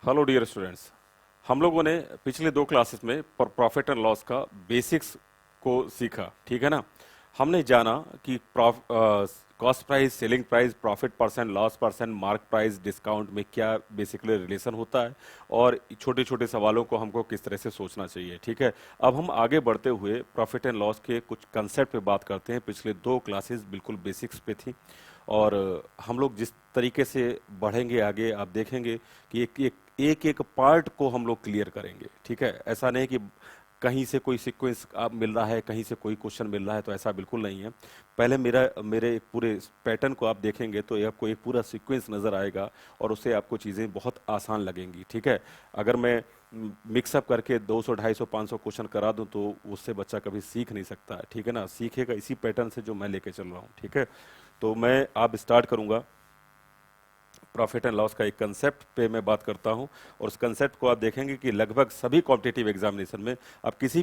Hello dear students. हम लोगों ने पिछले दो क्लासेस में प्रॉफिट एंड लॉस का बेसिक्स को सीखा, ठीक है ना। हमने जाना कि cost price, selling price, profit percent, loss percent, mark price, discount में क्या बेसिकली रिलेशन होता है और छोटे छोटे सवालों को हमको किस तरह से सोचना चाहिए, ठीक है। अब हम आगे बढ़ते हुए प्रॉफिट एंड लॉस के कुछ कंसेप्ट पे बात करते हैं। पिछले दो क्लासेस बिल्कुल बेसिक्स पे थी और हम लोग जिस तरीके से बढ़ेंगे आगे आप देखेंगे कि एक पार्ट को हम लोग क्लियर करेंगे, ठीक है। ऐसा नहीं कि कहीं से कोई सीक्वेंस आप मिल रहा है, कहीं से कोई क्वेश्चन मिल रहा है, तो ऐसा बिल्कुल नहीं है। पहले मेरे एक पूरे पैटर्न को आप देखेंगे तो ये आपको एक पूरा सीक्वेंस नजर आएगा और उससे आपको चीज़ें बहुत आसान लगेंगी, ठीक है। अगर मैं मिक्सअप करके 200, 250, 500 क्वेश्चन करा दूं तो उससे बच्चा कभी सीख नहीं सकता है, ठीक है ना। सीखेगा इसी पैटर्न से जो मैं लेके चल रहा हूँ, ठीक है। तो मैं आप स्टार्ट करूंगा प्रॉफिट एंड लॉस का एक कंसेप्ट पे मैं बात करता हूं और उस कंसेप्ट को आप देखेंगे कि लगभग सभी कॉम्पिटिटिव एग्जामिनेशन में आप किसी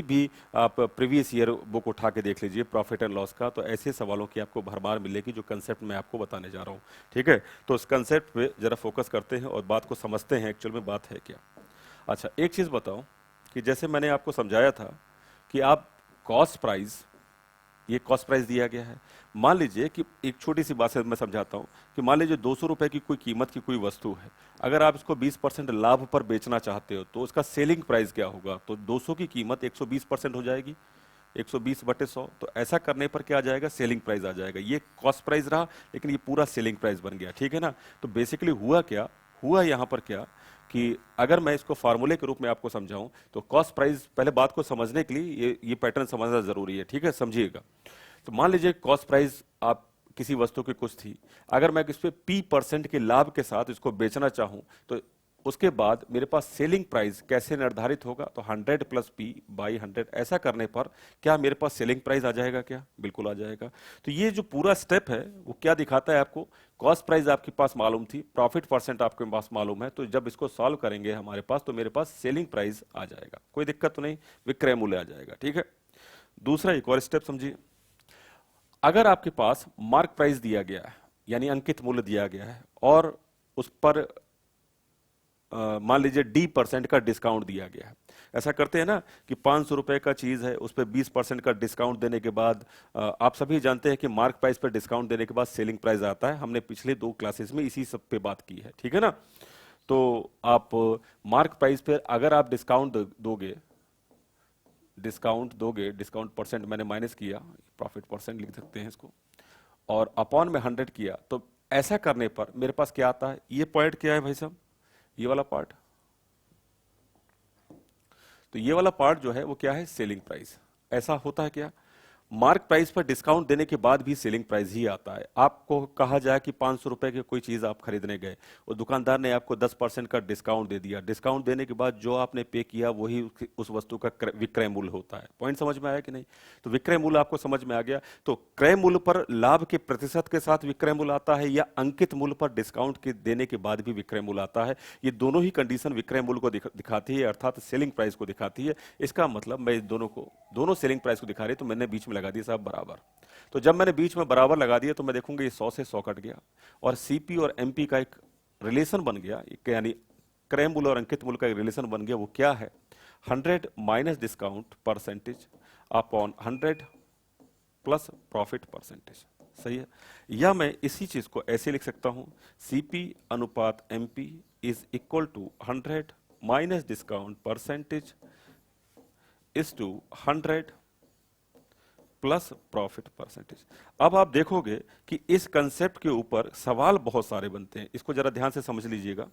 भी आप प्रीवियस ईयर बुक उठा के देख लीजिए प्रॉफिट एंड लॉस का, तो ऐसे सवालों की आपको भरमार मिलेगी जो कंसेप्ट मैं आपको बताने जा रहा हूं, ठीक है। तो उस कंसेप्ट पे जरा फोकस करते हैं और बात को समझते हैं एक्चुअल में बात है क्या। अच्छा, एक चीज बताओ कि जैसे मैंने आपको समझाया था कि आप कॉस्ट प्राइस, ये कॉस्ट प्राइस दिया गया है। मान लीजिए कि एक छोटी सी बात से मैं समझाता हूं कि मान लीजिए 200 रुपए की कोई कीमत की कोई वस्तु है। अगर आप इसको 20% लाभ पर बेचना चाहते हो तो उसका सेलिंग प्राइस क्या होगा, तो 200 की कीमत 120% हो जाएगी, 120/100। तो ऐसा करने पर क्या आ जाएगा, सेलिंग प्राइस आ जाएगा। ये कॉस्ट प्राइस रहा लेकिन ये पूरा सेलिंग प्राइस बन गया, ठीक है ना। तो बेसिकली हुआ क्या, हुआ यहाँ पर क्या कि अगर मैं इसको फार्मूले के रूप में आपको समझाऊं तो कॉस्ट प्राइस, पहले बात को समझने के लिए ये पैटर्न समझना जरूरी है, ठीक है, समझिएगा। तो मान लीजिए कॉस्ट प्राइस आप किसी वस्तु की कुछ थी, अगर मैं इस पे P% के लाभ के साथ इसको बेचना चाहूं तो उसके बाद मेरे पास सेलिंग प्राइस कैसे निर्धारित होगा, तो 100 + P/100 ऐसा करने पर क्या मेरे पास सेलिंग प्राइस आ जाएगा, क्या बिल्कुल आ जाएगा। तो ये जो पूरा स्टेप है वो क्या दिखाता है आपको, कॉस्ट प्राइस आपके पास मालूम थी, प्रॉफिट परसेंट आपके पास मालूम है, तो जब इसको सॉल्व करेंगे हमारे पास तो मेरे पास सेलिंग प्राइस आ जाएगा, कोई दिक्कत तो नहीं, विक्रय मूल्य आ जाएगा, ठीक है। दूसरा एक और स्टेप समझिए। अगर आपके पास मार्क प्राइस दिया गया है यानी अंकित मूल्य दिया गया है और उस पर मान लीजिए D% का डिस्काउंट दिया गया है। ऐसा करते हैं ना कि 500 रुपए का चीज है, उस पर 20% का डिस्काउंट देने के बाद आप सभी जानते हैं कि मार्क प्राइस पर डिस्काउंट देने के बाद सेलिंग प्राइस आता है। हमने पिछले दो क्लासेस में इसी सब पे बात की है, ठीक है ना। तो आप मार्क प्राइस पर अगर आप डिस्काउंट परसेंट मैंने माइनस किया, प्रॉफिट परसेंट लिख सकते हैं इसको, और अपॉन में 100 किया, तो ऐसा करने पर मेरे पास क्या आता है, ये पॉइंट क्या है भाई साहब, ये वाला पार्ट। तो ये वाला पार्ट जो है वो क्या है, सेलिंग प्राइस। ऐसा होता है क्या, मार्क प्राइस पर डिस्काउंट देने के बाद भी सेलिंग प्राइस ही आता है। आपको कहा जाए कि 500 रुपए की कोई चीज आप खरीदने गए और दुकानदार ने आपको 10% का डिस्काउंट दे दिया, डिस्काउंट देने के बाद जो आपने पे किया वही उस वस्तु का विक्रय मूल्य होता है। पॉइंट समझ में आया कि नहीं, तो विक्रय मूल्य आपको समझ में आ गया। तो क्रय मूल्य पर लाभ के प्रतिशत के साथ विक्रय मूल्य आता है या अंकित मूल्य पर डिस्काउंट के देने के बाद भी विक्रय मूल्य आता है, ये दोनों ही कंडीशन विक्रय मूल्य को दिखाती है, अर्थात सेलिंग प्राइस को दिखाती है। इसका मतलब मैं दोनों सेलिंग प्राइस को दिखा रही, तो मैंने बीच में लगा दिया साहब बराबर। तो जब मैंने बीच में बराबर लगा दिया तो मैं देखूंगा ये 100 से 100 कट गया और सीपी और एमपी का एक रिलेशन बन गया, यानी क्रय मूल्य और अंकित मूल्य का एक रिलेशन बन गया। वो क्या है, 100 minus discount percentage upon 100 plus profit percentage, सही है। या मैं इसी चीज को ऐसे लिख सकता हूं, सीपी अनुपात MP is equal to 100 minus discount percentage is to 100 plus profit percentage. अब आप देखोगे कि इस कंसेप्ट के ऊपर सवाल बहुत सारे बनते हैं, इसको जरा ध्यान से समझ लीजिएगा।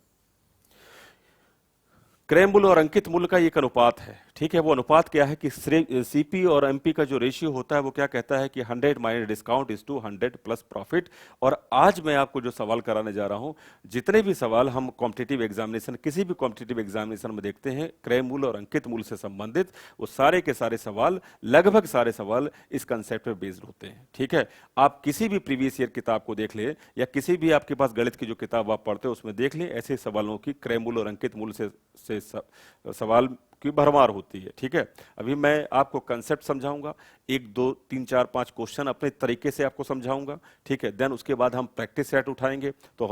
क्रय मूल्य और अंकित मूल्य का एक अनुपात है, ठीक है। वो अनुपात क्या है कि सीपी और एमपी का जो रेशियो होता है वो क्या कहता है कि 100 minus discount is to 100 plus profit. और आज मैं आपको जो सवाल कराने जा रहा हूं, जितने भी सवाल हम कॉम्पिटिटिव एग्जामिनेशन, किसी भी कॉम्पिटिटिव एग्जामिनेशन में देखते हैं क्रय मूल्य और अंकित मूल्य से संबंधित, वो सारे के सारे सवाल, लगभग सारे सवाल इस कंसेप्ट पे बेस्ड होते हैं, ठीक है। आप किसी भी प्रीवियस ईयर किताब को देख ले या किसी भी आपके पास गणित की जो किताब आप पढ़ते हो उसमें देख लें, ऐसे सवालों की क्रय मूल्य और अंकित मूल्य से सवाल की भरमार होती है, ठीक है। अभी मैं आपको कंसेप्ट समझाऊंगा, 1 2 3 4 5 क्वेश्चन अपने तरीके से आपको समझाऊंगा, ठीक है। देन उसके बाद हम प्रैक्टिस सेट उठाएंगे तो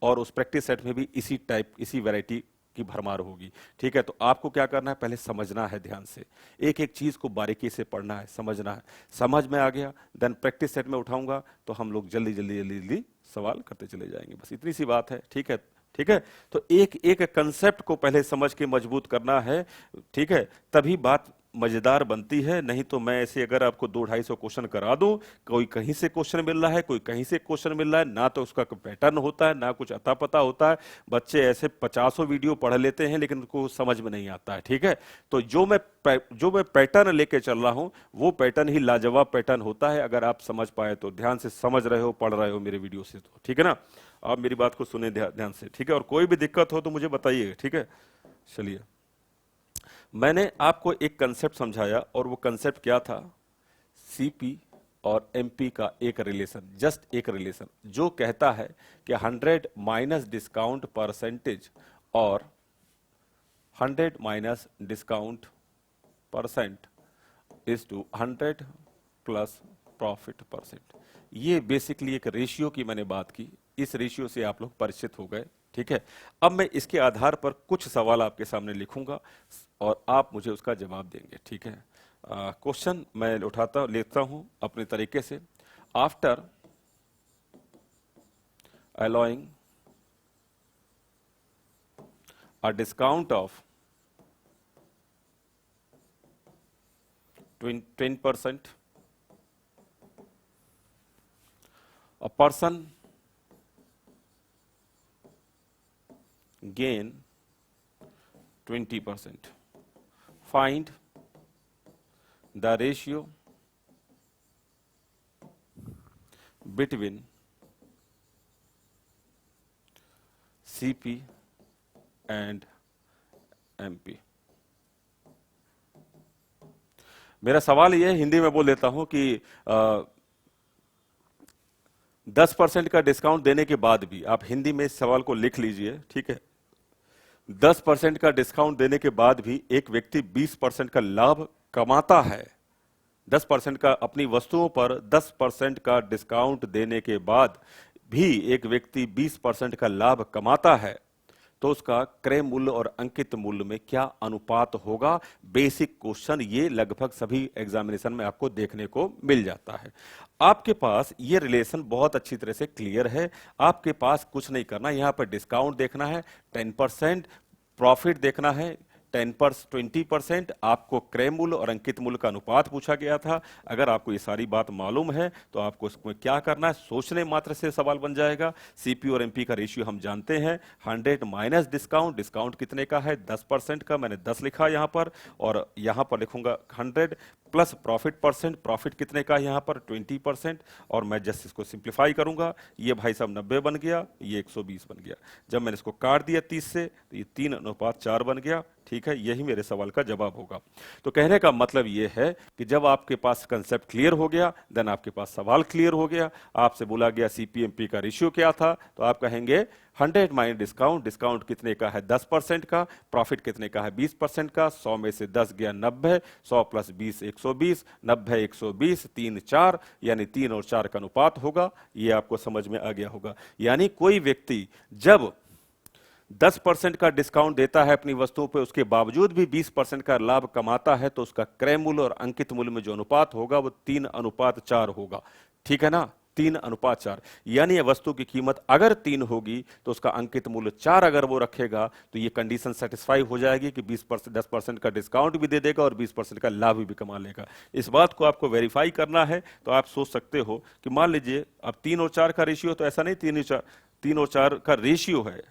और उस प्रैक्टिस सेट में भी इसी टाइप, इसी वैरायटी की भरमार होगी। ठीक है, तो आपको क्या करना है, पहले समझना है ध्यान से, एक एक चीज को बारीकी से पढ़ना है, समझना है। समझ में आ गया, देन प्रैक्टिस सेट में उठाऊंगा तो हम लोग जल्दी जल्दी जल्दी जल्दी सवाल करते चले जाएंगे। बस इतनी सी बात है। ठीक है, ठीक है, तो एक एक कंसेप्ट को पहले समझ के मजबूत करना है। ठीक है, तभी बात मजेदार बनती है। नहीं तो मैं ऐसे अगर आपको 200-250 क्वेश्चन करा दूं, कोई कहीं से क्वेश्चन मिल रहा है, कोई कहीं से क्वेश्चन मिल रहा है, ना तो उसका पैटर्न होता है, ना कुछ अता पता होता है। बच्चे ऐसे 50 वीडियो पढ़ लेते हैं लेकिन उनको समझ में नहीं आता है। ठीक है, तो जो मैं पैटर्न लेके चल रहा हूं वो पैटर्न ही लाजवाब पैटर्न होता है, अगर आप समझ पाए तो। ध्यान से समझ रहे हो, पढ़ रहे हो मेरे वीडियो से तो। ठीक है ना, आप मेरी बात को सुने ध्यान से। ठीक है, और कोई भी दिक्कत हो तो मुझे बताइए। ठीक है, चलिए, मैंने आपको एक कंसेप्ट समझाया और वो कंसेप्ट क्या था, सीपी और एमपी का एक रिलेशन, जस्ट एक रिलेशन जो कहता है कि 100 माइनस डिस्काउंट परसेंटेज और 100 minus discount percent is to 100 plus profit percent. ये बेसिकली एक रेशियो की मैंने बात की, इस रेशियो से आप लोग परिचित हो गए। ठीक है, अब मैं इसके आधार पर कुछ सवाल आपके सामने लिखूंगा और आप मुझे उसका जवाब देंगे। ठीक है, क्वेश्चन मैं लेता हूं अपने तरीके से। After allowing a discount of 10%, a person gain 20%. Find the ratio between CP and MP। मेरा सवाल यह हिंदी में बोल देता हूं कि 10% का डिस्काउंट देने के बाद भी, आप हिंदी में इस सवाल को लिख लीजिए। ठीक है, 10% का डिस्काउंट देने के बाद भी एक व्यक्ति 20% का लाभ कमाता है। 10% का, अपनी वस्तुओं पर 10% का डिस्काउंट देने के बाद भी एक व्यक्ति 20% का लाभ कमाता है, तो उसका क्रय मूल्य और अंकित मूल्य में क्या अनुपात होगा। बेसिक क्वेश्चन, ये लगभग सभी एग्जामिनेशन में आपको देखने को मिल जाता है। आपके पास ये रिलेशन बहुत अच्छी तरह से क्लियर है, आपके पास कुछ नहीं करना, यहां पर डिस्काउंट देखना है 10%, प्रॉफिट देखना है 20%, आपको क्रय मूल्य और अंकित मूल्य का अनुपात पूछा गया था। अगर आपको ये सारी बात मालूम है तो आपको इसमें क्या करना है, सोचने मात्र से सवाल बन जाएगा। सीपी और एमपी का रेशियो हम जानते हैं, 100 माइनस डिस्काउंट, डिस्काउंट कितने का है 10% का, मैंने 10 लिखा यहां पर, और यहां पर लिखूंगा 100 प्लस प्रॉफिट परसेंट, प्रॉफिट कितने का है यहां पर 20%, और मैं जस्ट इसको सिंप्लीफाई करूंगा, ये भाई साहब 90 बन गया, ये 120 बन गया। जब मैंने इसको काट दिया 30 से तो ये 3:4 बन गया। ठीक है, यही मेरे सवाल का जवाब होगा। तो कहने का मतलब यह है कि जब आपके पास कंसेप्ट क्लियर हो गया, देन आपके पास सवाल क्लियर हो गया। आपसे बोला गया सीपीएमपी का रेशियो क्या था, तो आप कहेंगे 100 माइनस डिस्काउंट, डिस्काउंट कितने का है 10% का, प्रॉफिट कितने का है 20% का, 100 में से 10 गया 90, 100 प्लस 20 120, 90 120, 3 4, यानी 3 और 4 का अनुपात होगा। ये आपको समझ में आ गया होगा। यानी कोई व्यक्ति जब 10% का डिस्काउंट देता है अपनी वस्तुओं पे, उसके बावजूद भी 20% का लाभ कमाता है, तो उसका क्रय मूल्य और अंकित मूल्य में जो अनुपात होगा वो 3:4 होगा। ठीक है ना, 3:4, यानी ये वस्तु की कीमत अगर 3 होगी तो उसका अंकित मूल्य 4 अगर वो रखेगा तो ये कंडीशन सेटिस्फाई हो जाएगी कि 10% का डिस्काउंट भी दे देगा और 20% का लाभ भी कमा लेगा। इस बात को आपको वेरीफाई करना है। तो आप सोच सकते हो कि मान लीजिए अब 3 और 4 का रेशियो, तो ऐसा नहीं 3 और 4 का रेशियो है।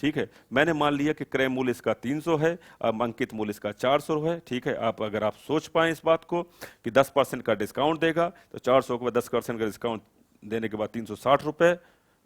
ठीक है, मैंने मान लिया कि क्रय मूल्य इसका 300 है, अब अंकित मूल्य इसका 400 है। ठीक है, आप अगर आप सोच पाए इस बात को कि 10% का डिस्काउंट देगा तो 400 के बाद 10% का डिस्काउंट देने के बाद 360 रुपए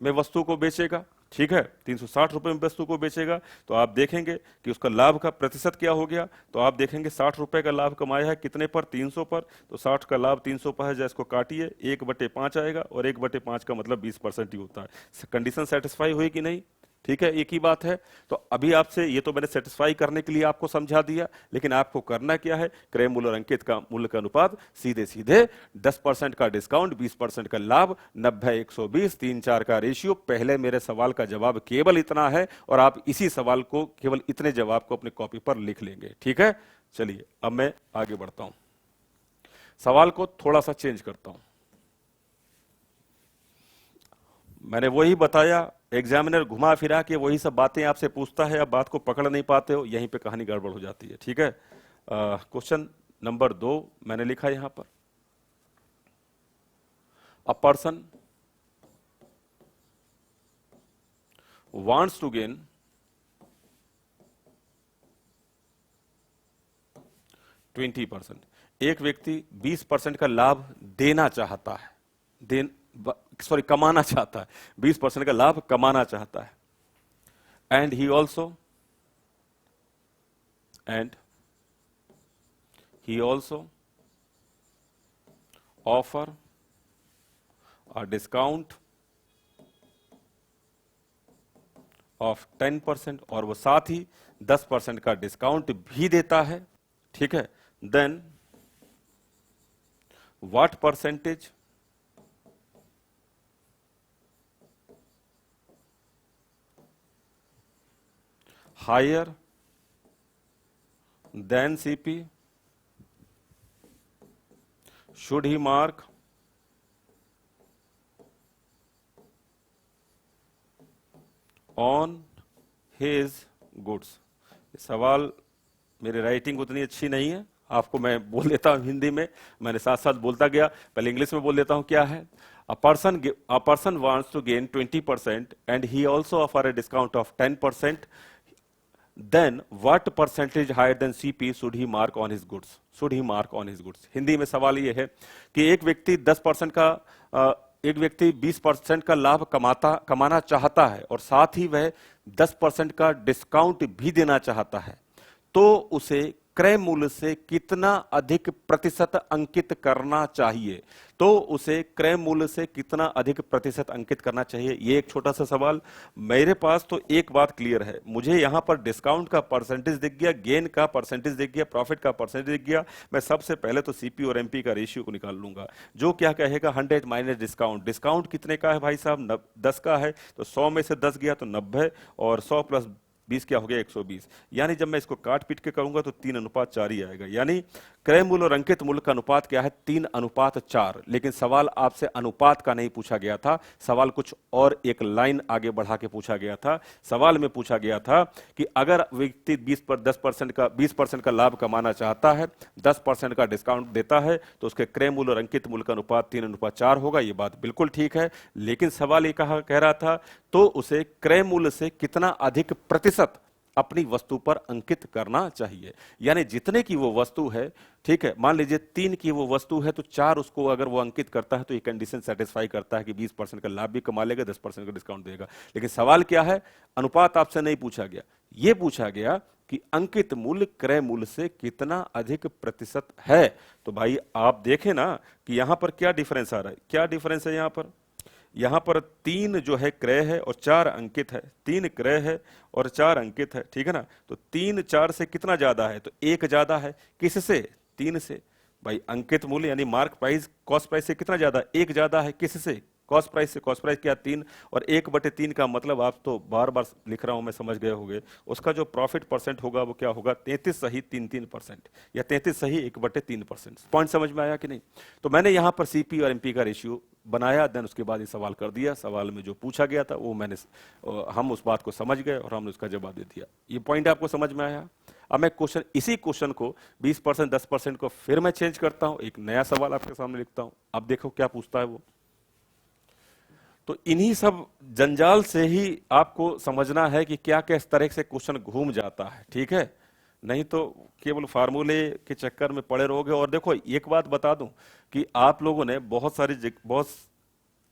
में वस्तु को बेचेगा। ठीक है, 360 रुपए में वस्तु को बेचेगा, तो आप देखेंगे कि उसका लाभ का प्रतिशत क्या हो गया। तो आप देखेंगे 60 रुपए का लाभ कमाया है कितने पर, 300 पर, तो 60 का लाभ 300 पर है, जैसे इसको काटिए 1/5 आएगा, और 1/5 का मतलब 20% ही होता है। कंडीशन सेटिस्फाई हुई कि नहीं। ठीक है, एक ही बात है। तो अभी आपसे ये तो मैंने सेटिस्फाई करने के लिए आपको समझा दिया, लेकिन आपको करना क्या है, क्रय मूल्य और अंकित का मूल्य का अनुपात सीधे सीधे 10% का डिस्काउंट 20% का लाभ 90-120 3-4 का रेशियो। पहले मेरे सवाल का जवाब केवल इतना है और आप इसी सवाल को केवल इतने जवाब को अपने कॉपी पर लिख लेंगे। ठीक है, चलिए अब मैं आगे बढ़ता हूं, सवाल को थोड़ा सा चेंज करता हूं। मैंने वही बताया, एग्जामिनर घुमा फिरा के वही सब बातें आपसे पूछता है, अब बात को पकड़ नहीं पाते हो, यहीं पे कहानी गड़बड़ हो जाती है। ठीक है, क्वेश्चन नंबर 2 मैंने लिखा यहां पर, a person wants to gain 20%, एक व्यक्ति 20% का लाभ देना चाहता है, कमाना चाहता है, 20% का लाभ कमाना चाहता है। And he also offer a discount of 10%, और वो साथ ही 10% का डिस्काउंट भी देता है। ठीक है, then what percentage higher than CP should he mark on his goods. सवाल, मेरी राइटिंग उतनी अच्छी नहीं है, आपको मैं बोल देता हूं हिंदी में, मैंने साथ साथ बोलता गया, पहले इंग्लिश में बोल देता हूं क्या है। A person wants to gain 20% and he also offer a discount of 10%, then what percentage higher than CP should he mark on his goods, should he mark on his goods. Hindi में सवाल यह है कि एक व्यक्ति 10% का एक व्यक्ति 20% का लाभ कमाना चाहता है और साथ ही वह 10% का डिस्काउंट भी देना चाहता है, तो उसे क्रय मूल्य से कितना अधिक प्रतिशत अंकित करना चाहिए, तो उसे क्रय मूल्य से कितना अधिक प्रतिशत अंकित करना चाहिए। ये एक छोटा सा सवाल। मेरे पास तो एक बात क्लियर है, मुझे यहां पर डिस्काउंट का परसेंटेज दिख गया, गेन का परसेंटेज दिख गया, प्रॉफिट का परसेंटेज दिख गया। मैं सबसे पहले तो सीपी और एमपी का रेशियो को निकाल लूंगा, जो क्या कहेगा 100 माइनस डिस्काउंट। डिस्काउंट कितने का है भाई साहब, 10 का है, तो 100 में से 10 गया तो 90, और 100 प्लस 20 क्या हो गया 120। यानी जब मैं इसको काट पीट के करूंगा तो 3:4 ही आएगा। यानी क्रय मूल्य और अंकित मूल्य का अनुपात क्या है, 3:4। लेकिन सवाल आपसे अनुपात का नहीं पूछा गया था, सवाल कुछ और एक लाइन आगे बढ़ा के पूछा गया था। सवाल में पूछा गया था कि अगर व्यक्ति 20% का लाभ कमाना चाहता है, 10% का डिस्काउंट देता है, तो उसके क्रय मूल्य और अंकित मूल्य का अनुपात 3:4 होगा। ये बात बिल्कुल ठीक है, लेकिन सवाल ये कह रहा था तो उसे क्रय मूल्य से कितना अधिक प्रतिशत अपनी वस्तु पर अंकित करना चाहिए। यानी जितने की वो वस्तु है, ठीक है, मान लीजिए 3 की वो वस्तु है, तो 4 उसको अगर वो अंकित करता है तो ये कंडीशन सेटिस्फाई करता है कि 20% का लाभ भी कमा लेगा, 10% का डिस्काउंट देगा। लेकिन सवाल क्या है, अनुपात आपसे नहीं पूछा गया, ये पूछा गया कि अंकित मूल्य क्रय मूल्य से कितना अधिक प्रतिशत है। तो भाई आप देखें ना कि यहां पर क्या डिफरेंस आ रहा है, क्या डिफरेंस है यहां पर 3 जो है क्रय है और 4 अंकित है, 3 क्रय है और 4 अंकित है, ठीक है ना। तो 3 4 से कितना ज्यादा है, तो 1 ज्यादा है, किससे, 3 से। भाई अंकित मूल्य यानी मार्क प्राइस कॉस्ट प्राइस से कितना ज्यादा, 1 ज्यादा है, किससे, कॉस्ट प्राइस से। कॉस्ट प्राइस क्या, 3, और 1/3 का मतलब आप तो बार बार लिख रहा हूं मैं, समझ गए होंगे, उसका जो प्रॉफिट परसेंट होगा वो क्या होगा, 33 सही 3% या 33 सही 1/3%। पॉइंट समझ में आया कि नहीं। तो मैंने यहां पर सीपी और एमपी का रेशियो बनाया, देन उसके बाद ये सवाल कर दिया। सवाल में जो पूछा गया था वो हम उस बात को समझ गए और हमने उसका जवाब दे दिया। ये पॉइंट आपको समझ में आया। अब मैं इसी क्वेश्चन को 20% 10% को फिर मैं चेंज करता हूं, एक नया सवाल आपके सामने लिखता हूं। अब देखो क्या पूछता है वो। तो इन्हीं सब जंजाल से ही आपको समझना है कि क्या किस तरह से क्वेश्चन घूम जाता है, ठीक है। नहीं तो केवल फार्मूले के चक्कर में पड़े रहोगे। और देखो एक बात बता दूं कि आप लोगों ने बहुत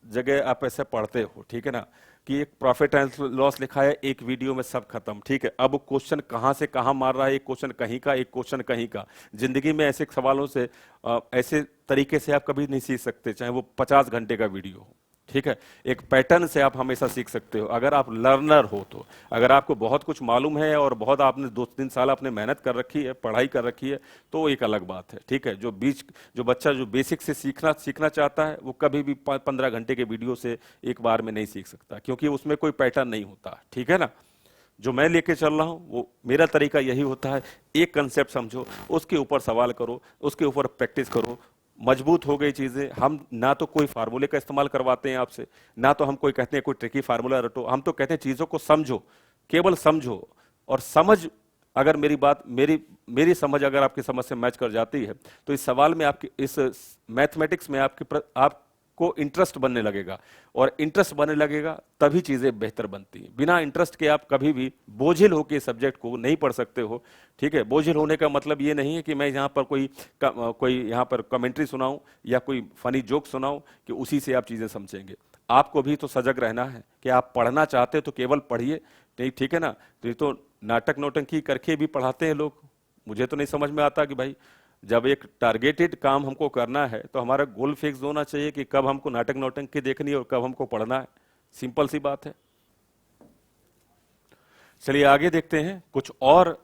जगह आप ऐसे पढ़ते हो, ठीक है ना, कि एक प्रॉफिट एंड लॉस लिखा है, एक वीडियो में सब खत्म, ठीक है। अब क्वेश्चन कहां से कहां मार रहा है, एक क्वेश्चन कहीं का, एक क्वेश्चन कहीं का। जिंदगी में ऐसे सवालों से ऐसे तरीके से आप कभी नहीं सीख सकते, चाहे वो 50 घंटे का वीडियो हो, ठीक है, एक पैटर्न से आप हमेशा सीख सकते हो अगर आप लर्नर हो तो। अगर आपको बहुत कुछ मालूम है और बहुत आपने 2-3 साल आपने मेहनत कर रखी है, पढ़ाई कर रखी है, तो एक अलग बात है। ठीक है, जो बच्चा जो बेसिक से सीखना चाहता है वो कभी भी 15 घंटे के वीडियो से एक बार में नहीं सीख सकता, क्योंकि उसमें कोई पैटर्न नहीं होता। ठीक है ना, जो मैं लेके चल रहा हूं वो मेरा तरीका यही होता है, एक कंसेप्ट समझो, उसके ऊपर सवाल करो, उसके ऊपर प्रैक्टिस करो, मजबूत हो गई चीजें। हम ना तो कोई फार्मूले का इस्तेमाल करवाते हैं आपसे, ना तो हम कोई कहते हैं कोई ट्रिकी फार्मूला रटो, हम तो कहते हैं चीजों को समझो, केवल समझो। और समझ, अगर मेरी समझ अगर आपकी समझ से मैच कर जाती है तो इस सवाल में आपकी इस मैथमेटिक्स में आपको इंटरेस्ट बनने लगेगा, और इंटरेस्ट बनने लगेगा तभी चीजें बेहतर बनती हैं। बिना इंटरेस्ट के आप कभी भी बोझिल होकर सब्जेक्ट को नहीं पढ़ सकते हो। ठीक है, बोझिल होने का मतलब ये नहीं है कि मैं यहाँ पर कोई यहाँ पर कमेंट्री सुनाऊं या कोई फनी जोक सुनाऊं कि उसी से आप चीजें समझेंगे। आपको भी तो सजग रहना है कि आप पढ़ना चाहते तो केवल पढ़िए, नहीं, ठीक है ना। तो ये तो नाटक नौटंकी करके भी पढ़ाते हैं लोग। मुझे तो नहीं समझ में आता कि भाई जब एक टारगेटेड काम हमको करना है तो हमारा गोल फिक्स होना चाहिए कि कब हमको नाटक नौटंकी देखनी है और कब हमको पढ़ना है। सिंपल सी बात है। चलिए आगे देखते हैं कुछ और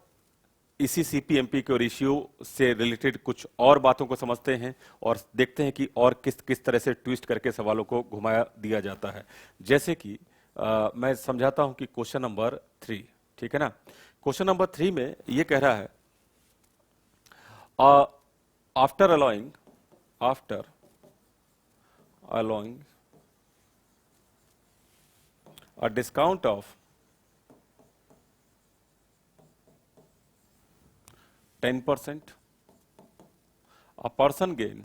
इसी सीपीएमपी के रेशियो से रिलेटेड कुछ और बातों को समझते हैं और देखते हैं कि और किस किस तरह से ट्विस्ट करके सवालों को घुमाया दिया जाता है। जैसे कि मैं समझाता हूं कि क्वेश्चन नंबर 3, ठीक है ना। क्वेश्चन नंबर 3 में ये कह रहा है, after allowing a discount of 10%, a person gain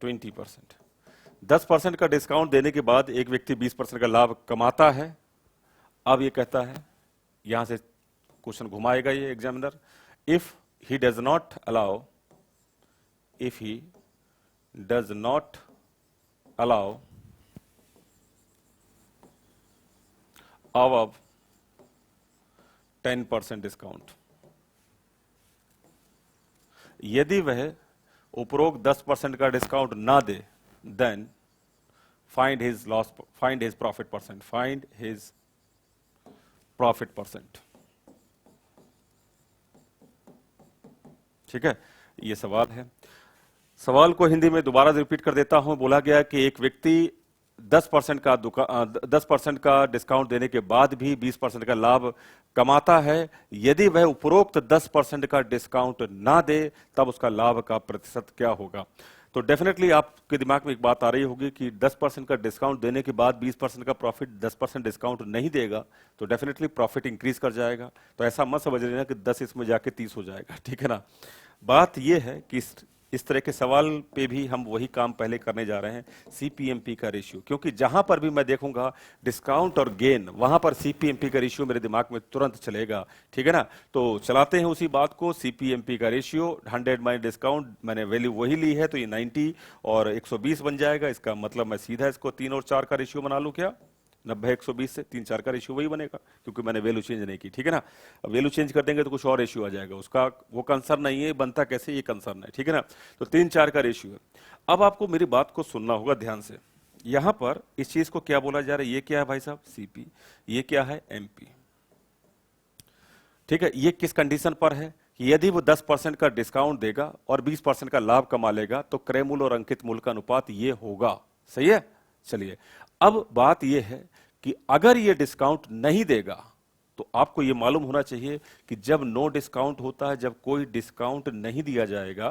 20%। 10% का डिस्काउंट देने के बाद एक व्यक्ति 20% का लाभ कमाता है। अब ये कहता है, यहां से क्वेश्चन घुमाएगा ये examiner, if he does not allow above 10% discount, यदि वह उपरोक्त 10% का डिस्काउंट ना दे, then find his profit percent. ठीक है, ये सवाल है। सवाल को हिंदी में दोबारा रिपीट कर देता हूं। बोला गया कि एक व्यक्ति 10% का डिस्काउंट देने के बाद भी 20% का लाभ कमाता है। यदि वह उपरोक्त 10% का डिस्काउंट ना दे, तब उसका लाभ का प्रतिशत क्या होगा। तो डेफिनेटली आपके दिमाग में एक बात आ रही होगी कि 10% का डिस्काउंट देने के बाद 20% का प्रॉफिट, 10% डिस्काउंट नहीं देगा तो डेफिनेटली प्रॉफिट इंक्रीज कर जाएगा। तो ऐसा मत समझ लेना कि 10 इसमें जाके 30 हो जाएगा, ठीक है ना। बात यह है कि इस तरह के सवाल पे भी हम वही काम पहले करने जा रहे हैं, सीपीएमपी का रेशियो, क्योंकि जहां पर भी मैं देखूंगा डिस्काउंट और गेन, वहां पर सीपीएमपी का रेशियो मेरे दिमाग में तुरंत चलेगा, ठीक है ना। तो चलाते हैं उसी बात को। सीपीएमपी का रेशियो 100 माइनस डिस्काउंट, मैंने वैल्यू वही ली है तो ये 90 और 120 बन जाएगा। इसका मतलब मैं सीधा इसको 3 और 4 का रेशियो बना लूं क्या, 90 120 से 3 4 का रेशियो वही बनेगा, क्योंकि मैंने वैल्यू चेंज नहीं की, ठीक है ना। अब वैल्यू चेंज कर देंगे तो कुछ और रेशियो आ जाएगा, उसका वो कंसर्न नहीं है, बनता कैसे ये कंसर्न है, ठीक है ना। तो 3 4 का रेशियो है। अब आपको मेरी बात को सुनना होगा ध्यान से। यहां पर इस चीज को क्या बोला जा रहा है, ये क्या है भाई साहब, सीपी, ये क्या है, एमपी, ठीक है। ये किस कंडीशन पर है कि यदि वो 10% का डिस्काउंट देगा और 20% का लाभ कमा लेगा तो क्रय मूल्य और अंकित मूल्य का अनुपात ये होगा, सही है। चलिए, अब बात यह है कि अगर ये डिस्काउंट नहीं देगा तो आपको ये मालूम होना चाहिए कि जब नो डिस्काउंट होता है, जब कोई डिस्काउंट नहीं दिया जाएगा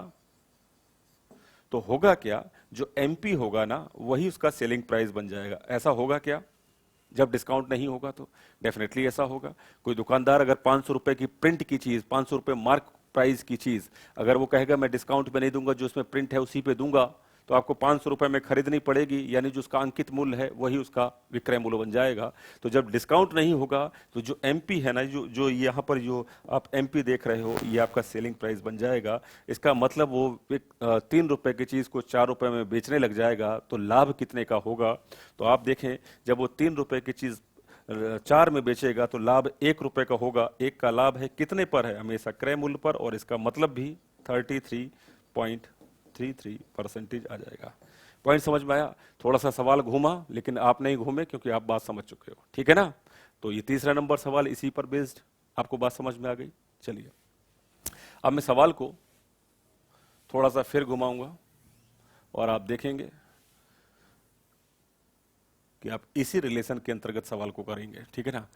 तो होगा क्या, जो एमपी होगा ना वही उसका सेलिंग प्राइस बन जाएगा। ऐसा होगा क्या जब डिस्काउंट नहीं होगा, तो डेफिनेटली ऐसा होगा। कोई दुकानदार अगर 500 रुपए की प्रिंट की चीज, 500 रुपए मार्क प्राइस की चीज, अगर वो कहेगा मैं डिस्काउंट पे नहीं दूंगा, जो उसमें प्रिंट है उसी पे दूंगा, तो आपको 500 रुपए में खरीदनी पड़ेगी, यानी जो उसका अंकित मूल्य है वही उसका विक्रय मूल्य बन जाएगा। तो जब डिस्काउंट नहीं होगा तो जो एमपी है ना, जो यहाँ पर जो आप एमपी देख रहे हो, ये आपका सेलिंग प्राइस बन जाएगा। इसका मतलब वो 3 रुपए की चीज को 4 रुपए में बेचने लग जाएगा, तो लाभ कितने का होगा। तो आप देखें, जब वो 3 रुपए की चीज 4 में बेचेगा तो लाभ 1 रुपए का होगा। 1 का लाभ है कितने पर है, हमेशा क्रय मूल्य पर, और इसका मतलब भी 33.5 0.33% आ जाएगा। पॉइंट समझ में आया? थोड़ा सा सवाल घूमा, लेकिन आप नहीं घूमे क्योंकि आप बात समझ चुके हो, ठीक है ना? तो ये तीसरा नंबर सवाल इसी पर बेस्ड, आपको बात समझ में आ गई। चलिए अब मैं सवाल को थोड़ा सा फिर घुमाऊंगा और आप देखेंगे कि आप इसी रिलेशन के अंतर्गत सवाल को करेंगे, ठीक है ना?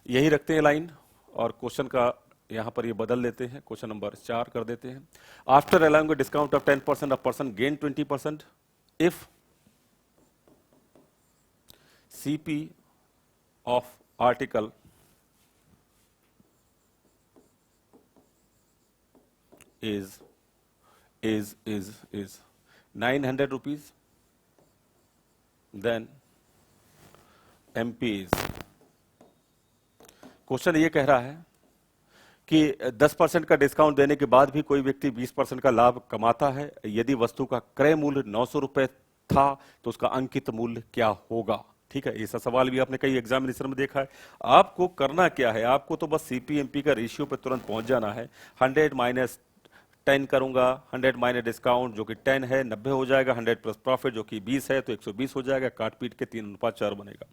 यही रखते हैं लाइन और क्वेश्चन का यहां पर ये बदल देते हैं, क्वेश्चन नंबर 4 कर देते हैं। After allowing discount of 10% a person gain 20% if CP of article is 900 rupees, then MP is, question ये कह रहा है कि 10% का डिस्काउंट देने के बाद भी कोई व्यक्ति 20% का लाभ कमाता है। यदि वस्तु का क्रय मूल्य 900 रुपए था तो उसका अंकित मूल्य क्या होगा? ठीक है, ऐसा सवाल भी आपने कई एग्जामिनेशन में देखा है। आपको करना क्या है, आपको तो बस CP/MP का रेशियो पे तुरंत पहुंच जाना है। 100 माइनस 10 करूंगा, 100 माइनस डिस्काउंट जो कि 10 है 90 हो जाएगा, 100 प्लस प्रॉफिट जो कि 20 है तो 120 हो जाएगा, काट पीट के 3:4 बनेगा।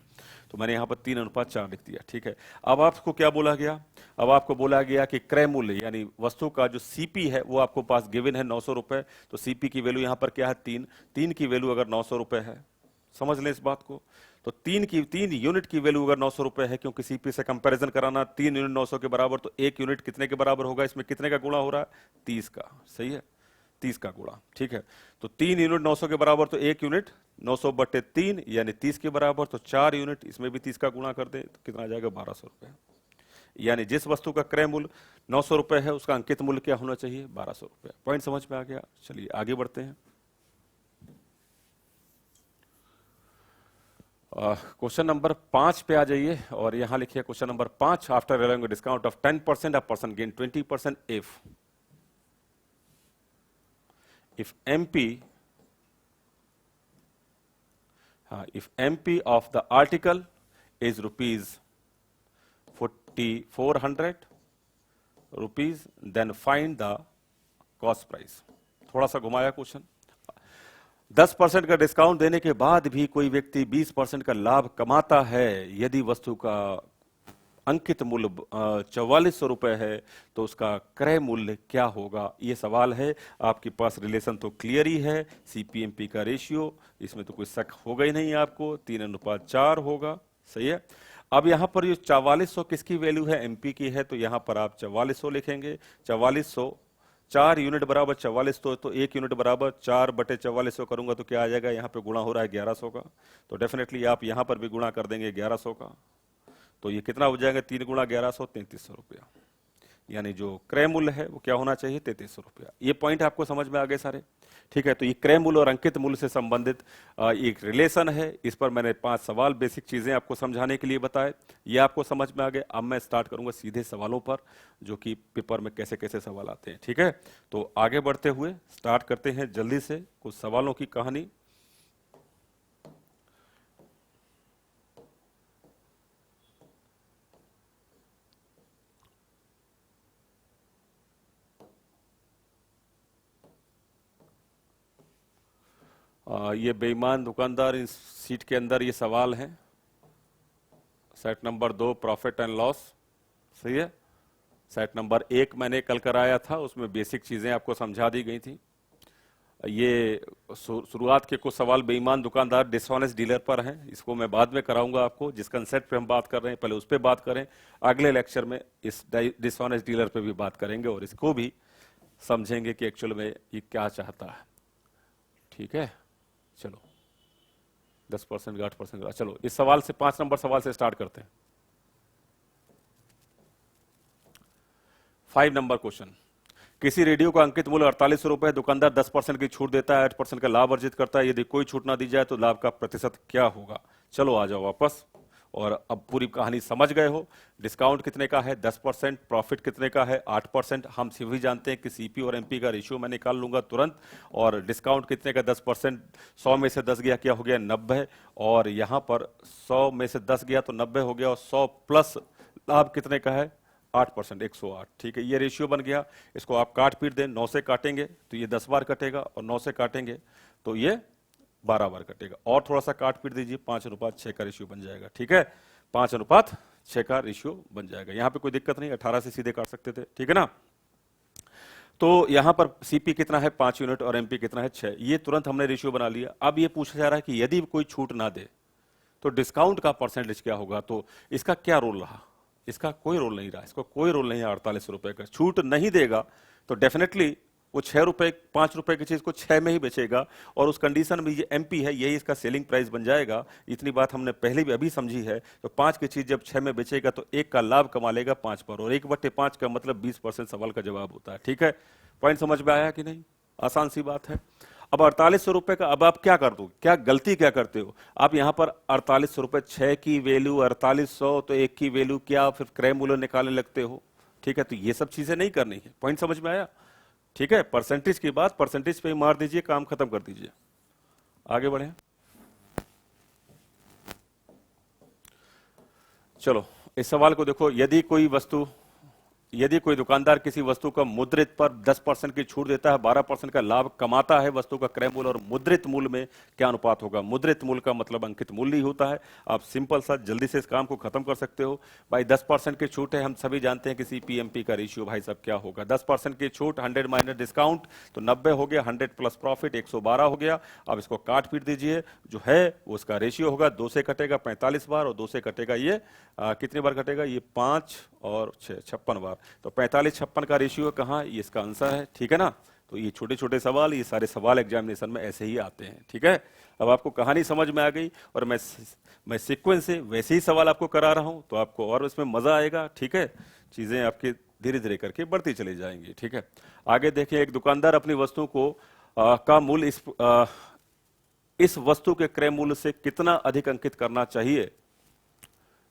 तो मैंने यहाँ पर 3:4 लिख दिया, ठीक है। अब आपको क्या बोला गया? अब आपको बोला गया कि क्रय मूल्य यानी वस्तु का जो CP है वो आपको पास गिवन है 900 रुपए, तो CP की वैल्यू यहाँ पर क्या है 3 की वैल्यू अगर 900 रुपए है, समझ लें इस बात को, तो 3 यूनिट की वैल्यू अगर 900 रुपए है, क्योंकि CP से कंपैरिजन कराना 3 यूनिट 900 के बराबर, तो 1 यूनिट कितने के बराबर होगा? इसमें कितने का गुणा हो रहा है? 30 का, सही है, 30 का गुणा, ठीक है। तो 3 यूनिट 900 के बराबर, तो 1 यूनिट 900/3 यानी 30 के बराबर, तो 4 यूनिट इसमें भी 30 का गुणा कर दे तो कितना आ जाएगा? 1200 रुपए। यानी जिस वस्तु का क्रय मूल्य 900 रुपए है उसका अंकित मूल्य क्या होना चाहिए? 1200 रुपए। पॉइंट समझ में आ गया? चलिए आगे बढ़ते हैं। क्वेश्चन नंबर 5 पे आ जाइए और यहां लिखिए question number 5, after allowing discount of 10% a person gain 20% if MP of the article is rupees 4,400 rupees, then find the cost price। थोड़ा सा घुमाया क्वेश्चन। 10% का डिस्काउंट देने के बाद भी कोई व्यक्ति 20% का लाभ कमाता है, यदि वस्तु का अंकित मूल्य 4400 रुपए है तो उसका क्रय मूल्य क्या होगा? ये सवाल है। आपके पास रिलेशन तो क्लियर ही है, CP/MP का रेशियो, इसमें तो कोई शक होगा ही नहीं आपको, 3:4 होगा, सही है। अब यहां पर ये 4400 किसकी वैल्यू है? MP की है, तो यहां पर आप 4400 लिखेंगे। 4400 4 यूनिट बराबर 4400, तो 1 यूनिट बराबर 4/4400 करूंगा तो क्या आ जाएगा? यहाँ पे गुणा हो रहा है 1100 का, तो डेफिनेटली आप यहां पर भी गुणा कर देंगे 1100 का, तो ये कितना हो जाएगा? 3 गुणा 1100, 3300 रुपया। यानी जो क्रय मूल्य है वो क्या होना चाहिए? 3300 रुपया। ये पॉइंट आपको समझ में आ गए सारे? ठीक है, तो ये क्रय मूल्य और अंकित मूल्य से संबंधित एक रिलेशन है। इस पर मैंने 5 सवाल, बेसिक चीजें आपको समझाने के लिए बताए, ये आपको समझ में आ गए। अब मैं स्टार्ट करूंगा सीधे सवालों पर, जो कि पेपर में कैसे कैसे सवाल आते हैं, ठीक है। तो आगे बढ़ते हुए स्टार्ट करते हैं जल्दी से कुछ सवालों की कहानी। ये बेईमान दुकानदार, इस सीट के अंदर ये सवाल है। Set number 2 profit and loss, सही है। सेट नंबर 1 मैंने कल कराया था, उसमें बेसिक चीजें आपको समझा दी गई थी। ये शुरुआत के कुछ सवाल बेईमान दुकानदार डिसऑनेस्ट डीलर पर हैं, इसको मैं बाद में कराऊंगा आपको। जिस कंसेप्ट पे हम बात कर रहे हैं पहले उस पर बात करें, अगले लेक्चर में इस डिसऑनेस्ट डीलर पे भी बात करेंगे और इसको भी समझेंगे कि एक्चुअल में ये क्या चाहता है, ठीक है। चलो 10% 8%, चलो इस सवाल से 5 नंबर सवाल से स्टार्ट करते हैं। 5 नंबर क्वेश्चन, किसी रेडियो का अंकित मूल्य 4800 रुपए है, दुकानदार 10% की छूट देता है, 8% का लाभ अर्जित करता है। यदि कोई छूट ना दी जाए तो लाभ का प्रतिशत क्या होगा? चलो आ जाओ वापस, और अब पूरी कहानी समझ गए हो। डिस्काउंट कितने का है? 10%। प्रॉफिट कितने का है? 8%। हम सभी जानते हैं कि CP और MP का रेशियो मैं निकाल लूंगा तुरंत। और डिस्काउंट कितने का? 10%। 100 में से 10 गया, क्या हो गया? 90। और यहां पर 100 में से 10 गया तो 90 हो गया, और 100 प्लस लाभ कितने का है? 8%, 108। ठीक है, ये रेशियो बन गया। इसको आप काट पीट दें, 9 से काटेंगे तो ये 10 बार कटेगा, और 9 से काटेंगे तो ये 12 बार कटेगा। और थोड़ा सा काट पीट दीजिए, 5:6 का रेशियो बन जाएगा। ठीक है, 5:6 का रेशियो बन जाएगा। यहां पे कोई दिक्कत नहीं, 18 से सीधे काट सकते थे। ठीक है ना। तो यहां पर सीपी कितना है, 5 यूनिट, और एमपी कितना है, 6। ये तुरंत हमने रेशियो बना लिया। अब ये पूछा जा रहा है कि यदि कोई छूट ना दे तो डिस्काउंट का परसेंटेज क्या होगा। तो इसका क्या रोल रहा, इसका कोई रोल नहीं रहा, इसको कोई रोल नहीं है। 48 रुपए का छूट नहीं देगा तो डेफिनेटली वो 6 रुपए 5 रुपए की चीज को 6 में ही बेचेगा, और उस कंडीशन में ये एमपी है, यही इसका सेलिंग प्राइस बन जाएगा। इतनी बात हमने पहले भी अभी समझी है। तो 5 की चीज जब 6 में बेचेगा तो 1 का लाभ कमा लेगा 5 पर, और 1/5 का मतलब 20% सवाल का जवाब होता है। ठीक है, पॉइंट समझ में आया कि नहीं, आसान सी बात है। अब 4800 रुपए का, अब आप क्या कर दो, क्या गलती क्या करते हो आप यहां पर 4800 रुपए, 6 की वैल्यू 4800, तो 1 की वैल्यू क्या, फिर क्रय मूल्य निकालने लगते हो। ठीक है, तो ये सब चीजें नहीं करनी है। पॉइंट समझ में आया। ठीक है, परसेंटेज की बात परसेंटेज पे ही मार दीजिए, काम खत्म कर दीजिए, आगे बढ़े। चलो इस सवाल को देखो। यदि कोई दुकानदार किसी वस्तु का मुद्रित पर 10% की छूट देता है, 12% का लाभ कमाता है, वस्तु का क्रय मूल्य और मुद्रित मूल्य में क्या अनुपात होगा। मुद्रित मूल्य का मतलब अंकित मूल्य ही होता है। आप सिंपल सा जल्दी से इस काम को खत्म कर सकते हो। भाई 10% की छूट है, हम सभी जानते हैं कि सीपीएमपी का रेशियो भाई साहब क्या होगा। 10% की छूट, 100 माइनस डिस्काउंट तो 90 हो गया, 100 प्लस प्रॉफिट 112 हो गया। अब इसको काट पीट दीजिए, जो है वो उसका रेशियो होगा, 2 से कटेगा 45 बार, और 2 से कटेगा ये कितनी बार कटेगा, ये 5 और 6, 56 बार। तो 45-56 का रेशियो कहाँ, ये इसका आंसर है। ठीक है ना। तो ये छोटे छोटे सवाल, ये सारे सवाल एग्जामिनेशन में ऐसे ही आते हैं। ठीक है, अब आपको कहानी समझ में आ गई, और मैं सीक्वेंस से वैसे ही सवाल आपको करा रहा हूं, तो आपको और इसमें मजा आएगा। ठीक है, चीजें आपकी धीरे धीरे करके बढ़ती चली जाएंगी। ठीक है, आगे देखिए। एक दुकानदार अपनी वस्तु को का मूल्य इस वस्तु के क्रय मूल्य से कितना अधिक अंकित करना चाहिए।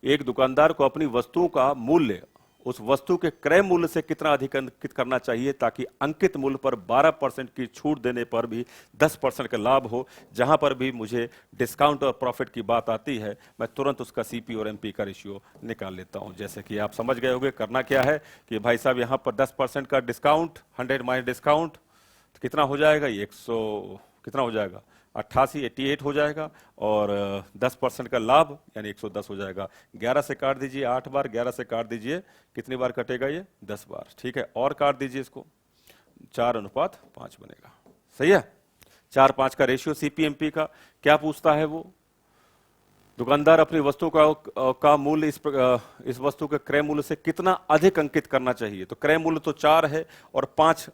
एक दुकानदार को अपनी वस्तुओं का मूल्य उस वस्तु के क्रय मूल्य से कितना अधिक अंकित करना चाहिए, ताकि अंकित मूल्य पर 12% की छूट देने पर भी 10% का लाभ हो। जहां पर भी मुझे डिस्काउंट और प्रॉफिट की बात आती है, मैं तुरंत उसका सीपी और एमपी का रेशियो निकाल लेता हूं। जैसे कि आप समझ गए होंगे, करना क्या है कि भाई साहब यहां पर 10% का डिस्काउंट, 100 माइनस डिस्काउंट तो कितना हो जाएगा, ये 100 कितना हो जाएगा, 88 हो जाएगा, और 10% का लाभ यानी 110 हो जाएगा। 11 से काट दीजिए 8 बार, 11 से काट दीजिए कितनी बार कटेगा, ये 10 बार। ठीक है, और काट दीजिए इसको, 4:5 बनेगा। सही है, 4-5 का रेशियो सीपीएमपी का। क्या पूछता है वो, दुकानदार अपनी वस्तु का मूल्य इस वस्तु के क्रय मूल्य से कितना अधिक अंकित करना चाहिए। तो क्रय मूल्य तो 4 है, और 5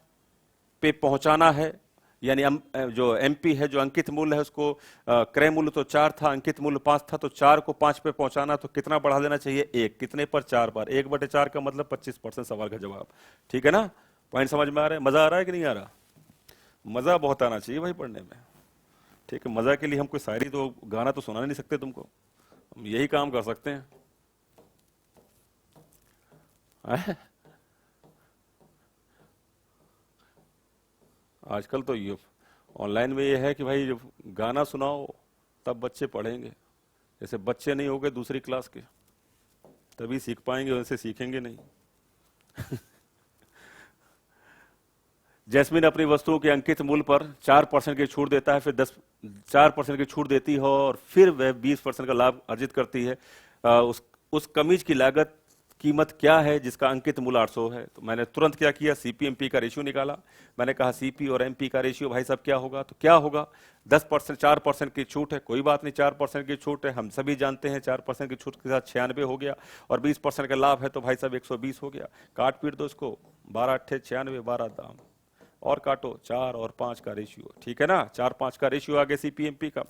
पे पहुंचाना है, यानी जो एमपी है, जो अंकित मूल्य है, उसको क्रय मूल्य तो 4 था, अंकित मूल्य 5 था, तो 4 को 5 पे पहुंचाना, तो कितना बढ़ा देना चाहिए, 1। कितने पर, 4 बार। 1/4 का मतलब 25% सवाल का जवाब। ठीक है ना, पॉइंट समझ में आ रहा है, मजा आ रहा है कि नहीं आ रहा। मजा बहुत आना चाहिए भाई पढ़ने में। ठीक है, मजा के लिए हम कोई शायरी तो गाना तो सुना नहीं सकते तुमको, हम यही काम कर सकते हैं। आजकल तो ये ऑनलाइन में ये है कि भाई जब गाना सुनाओ तब बच्चे पढ़ेंगे। जैसे बच्चे नहीं हो गए दूसरी क्लास के, तभी सीख पाएंगे, वैसे सीखेंगे नहीं। जैस्मिन अपनी वस्तुओं के अंकित मूल्य पर 4% की छूट देता है, फिर 4% की छूट देती है, और फिर वह 20% का लाभ अर्जित करती है। उस कमीज की लागत कीमत क्या है जिसका अंकित मूल्य 800 है। तो मैंने तुरंत क्या किया, सीपीएमपी का रेशियो निकाला। मैंने कहा सीपी और एमपी का रेशियो भाई साहब क्या होगा, तो क्या होगा, 10%, 4% की छूट है, कोई बात नहीं, 4% की छूट है, हम सभी जानते हैं 4% की छूट के साथ 96 हो गया, और 20% का लाभ है तो भाई साहब 120 हो गया। काट पीट दो इसको, 12×8 = 96, 12 दाम, और काटो 4 और 5 का रेशियो। ठीक है ना, 4-5 का रेशियो आ गया सीपीएमपी का।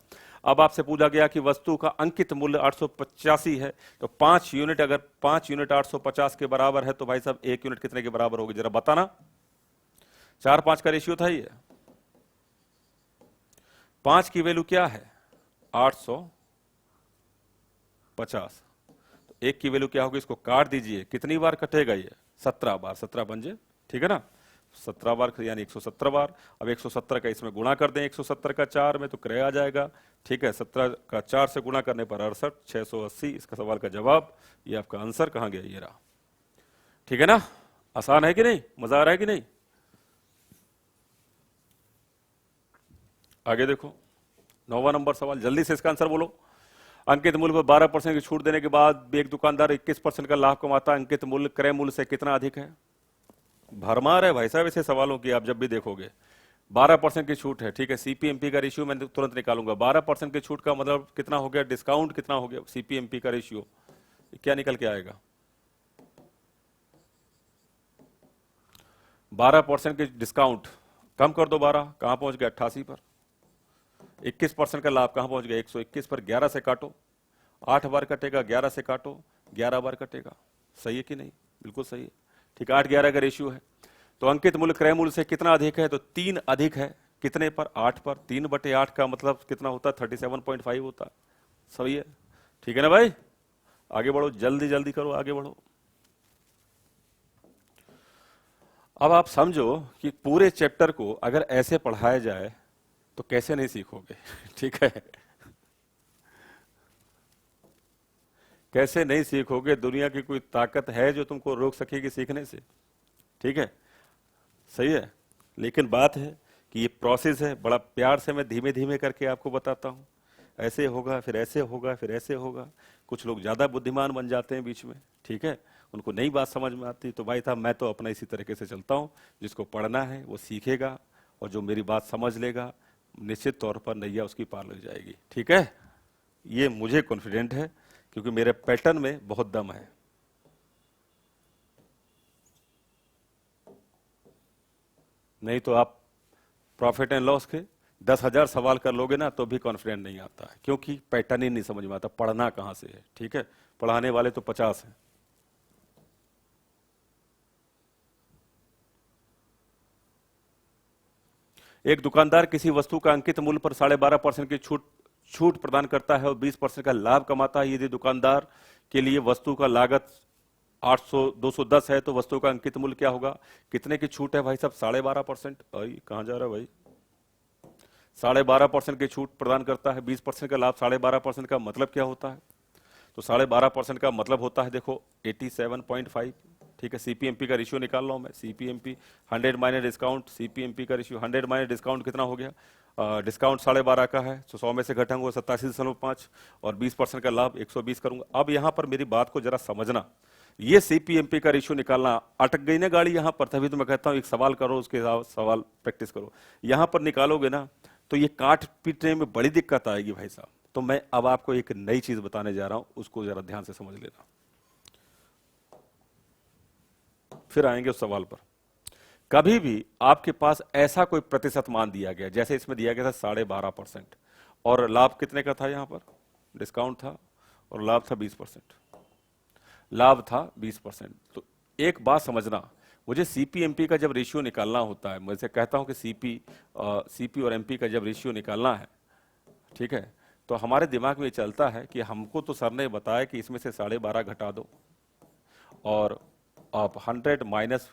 अब आपसे पूछा गया कि वस्तु का अंकित मूल्य 885 है, तो 5 यूनिट, अगर 5 यूनिट 850 के बराबर है तो भाई साहब 1 यूनिट कितने के बराबर होगी, जरा बताना। 4-5 का रेशियो था ये। 5 की वैल्यू क्या है, 850, तो 1 की वैल्यू क्या होगी, इसको काट दीजिए, कितनी बार कटेगा ये, 17 बार, 17 पंजे, ठीक है ना, 17 बार यानी 117 बार। अब 117 का इसमें गुणा कर दें, 117 का 4 में तो क्रय आ जाएगा। ठीक है, 17 का 4 से गुणा करने पर 68, 680 इसका सवाल का जवाब। ये आपका आंसर कहां गया, ये रहा। ठीक है ना, आसान है कि नहीं, मजा आ रहा है कि नहीं। आगे देखो 9वां नंबर सवाल, जल्दी से इसका आंसर बोलो। अंकित मूल्य पर 12% की छूट देने के बाद भी एक दुकानदार 21% का लाभ कमाता है, अंकित मूल्य क्रय मूल्य से कितना अधिक है। भरमार है भाई साहब ऐसे सवालों की, आप जब भी देखोगे 12% की छूट है, ठीक है। सीपीएमपी का रेशियो मैं तुरंत निकालूंगा, 12% की छूट का मतलब कितना हो गया, डिस्काउंट कितना हो गया, सीपीएमपी का रेशियो क्या निकल के आएगा। 12% के डिस्काउंट कम कर दो, 12 कहां पहुंच गया 88 पर। 21% का लाभ कहां पहुंच गया 121 पर। 11 से काटो, 8 बार कटेगा, 11 से काटो 11 बार कटेगा। सही है कि नहीं, बिल्कुल सही है, ठीक है। 8-11 का रेशियो है, तो अंकित मूल्य क्रय मूल्य से कितना अधिक है, तो 3 अधिक है। कितने पर, 8 पर। 3/8 का मतलब कितना होता है, 37.5 होता है। सही है, ठीक है ना भाई। आगे बढ़ो, जल्दी जल्दी करो, आगे बढ़ो। अब आप समझो कि पूरे चैप्टर को अगर ऐसे पढ़ाया जाए तो कैसे नहीं सीखोगे ठीक है, कैसे नहीं सीखोगे। दुनिया की कोई ताकत है जो तुमको रोक सकेगी सीखने से, ठीक है, सही है। लेकिन बात है कि ये प्रोसेस है, बड़ा प्यार से मैं धीमे धीमे करके आपको बताता हूं। ऐसे होगा, फिर ऐसे होगा, फिर ऐसे होगा। कुछ लोग ज्यादा बुद्धिमान बन जाते हैं बीच में, ठीक है, उनको नई बात समझ में आती। तो भाई साहब मैं तो अपना इसी तरीके से चलता हूं, जिसको पढ़ना है वो सीखेगा, और जो मेरी बात समझ लेगा निश्चित तौर पर नैया उसकी पार लग जाएगी, ठीक है। ये मुझे कॉन्फिडेंट है, क्योंकि मेरे पैटर्न में बहुत दम है। नहीं तो आप प्रॉफिट एंड लॉस के 10,000 सवाल कर लोगे ना तो भी कॉन्फिडेंट नहीं आता है, क्योंकि पैटर्न ही नहीं समझ में आता, पढ़ना कहां से है, ठीक है। पढ़ाने वाले तो 50 हैं। एक दुकानदार किसी वस्तु का अंकित मूल्य पर 12.5% की छूट प्रदान करता है और 20% का लाभ कमाता है। यदि दुकानदार के लिए वस्तु का लागत 210 है, तो वस्तु का अंकित मूल्य क्या होगा। कितने की छूट है भाई साहब, 12.5%। भाई कहां जा रहा है भाई, 12.5% की छूट प्रदान करता है, 20% का लाभ। 12.5% का मतलब क्या होता है, तो 12.5% का मतलब होता है, देखो 87.5, ठीक है। सीपीएमपी का रेशियो निकाल रहा हूं मैं, सीपीएमपी 100 माइनस डिस्काउंट, सीपीएमपी का रेशियो 100 माइनस डिस्काउंट कितना हो गया, डिस्काउंट 12.5 का है, तो 100 में से घटाऊंगा 87.5, और 20% का लाभ 120 करूंगा। अब यहां पर मेरी बात को जरा समझना, ये सीपीएमपी का रेशियो निकालना, अटक गई ना गाड़ी यहां पर, तभी तो मैं कहता हूं एक सवाल करो, उसके सवाल प्रैक्टिस करो। यहां पर निकालोगे ना तो ये काट पीटने में बड़ी दिक्कत आएगी भाई साहब। तो मैं अब आपको एक नई चीज बताने जा रहा हूं, उसको जरा ध्यान से समझ लेना, फिर आएंगे उस सवाल पर। कभी भी आपके पास ऐसा कोई प्रतिशत मान दिया गया, जैसे इसमें दिया गया था 12.5%, और लाभ कितने का था, यहां पर डिस्काउंट था और लाभ था 20%, लाभ था 20%। तो एक बात समझना, मुझे सीपीएमपी का जब रेशियो निकालना होता है, मैं कहता हूं कि सीपी और एमपी का जब रेशियो निकालना है, ठीक है, तो हमारे दिमाग में चलता है कि हमको तो सर ने बताया कि इसमें से 12.5 घटा दो, और आप 100 माइनस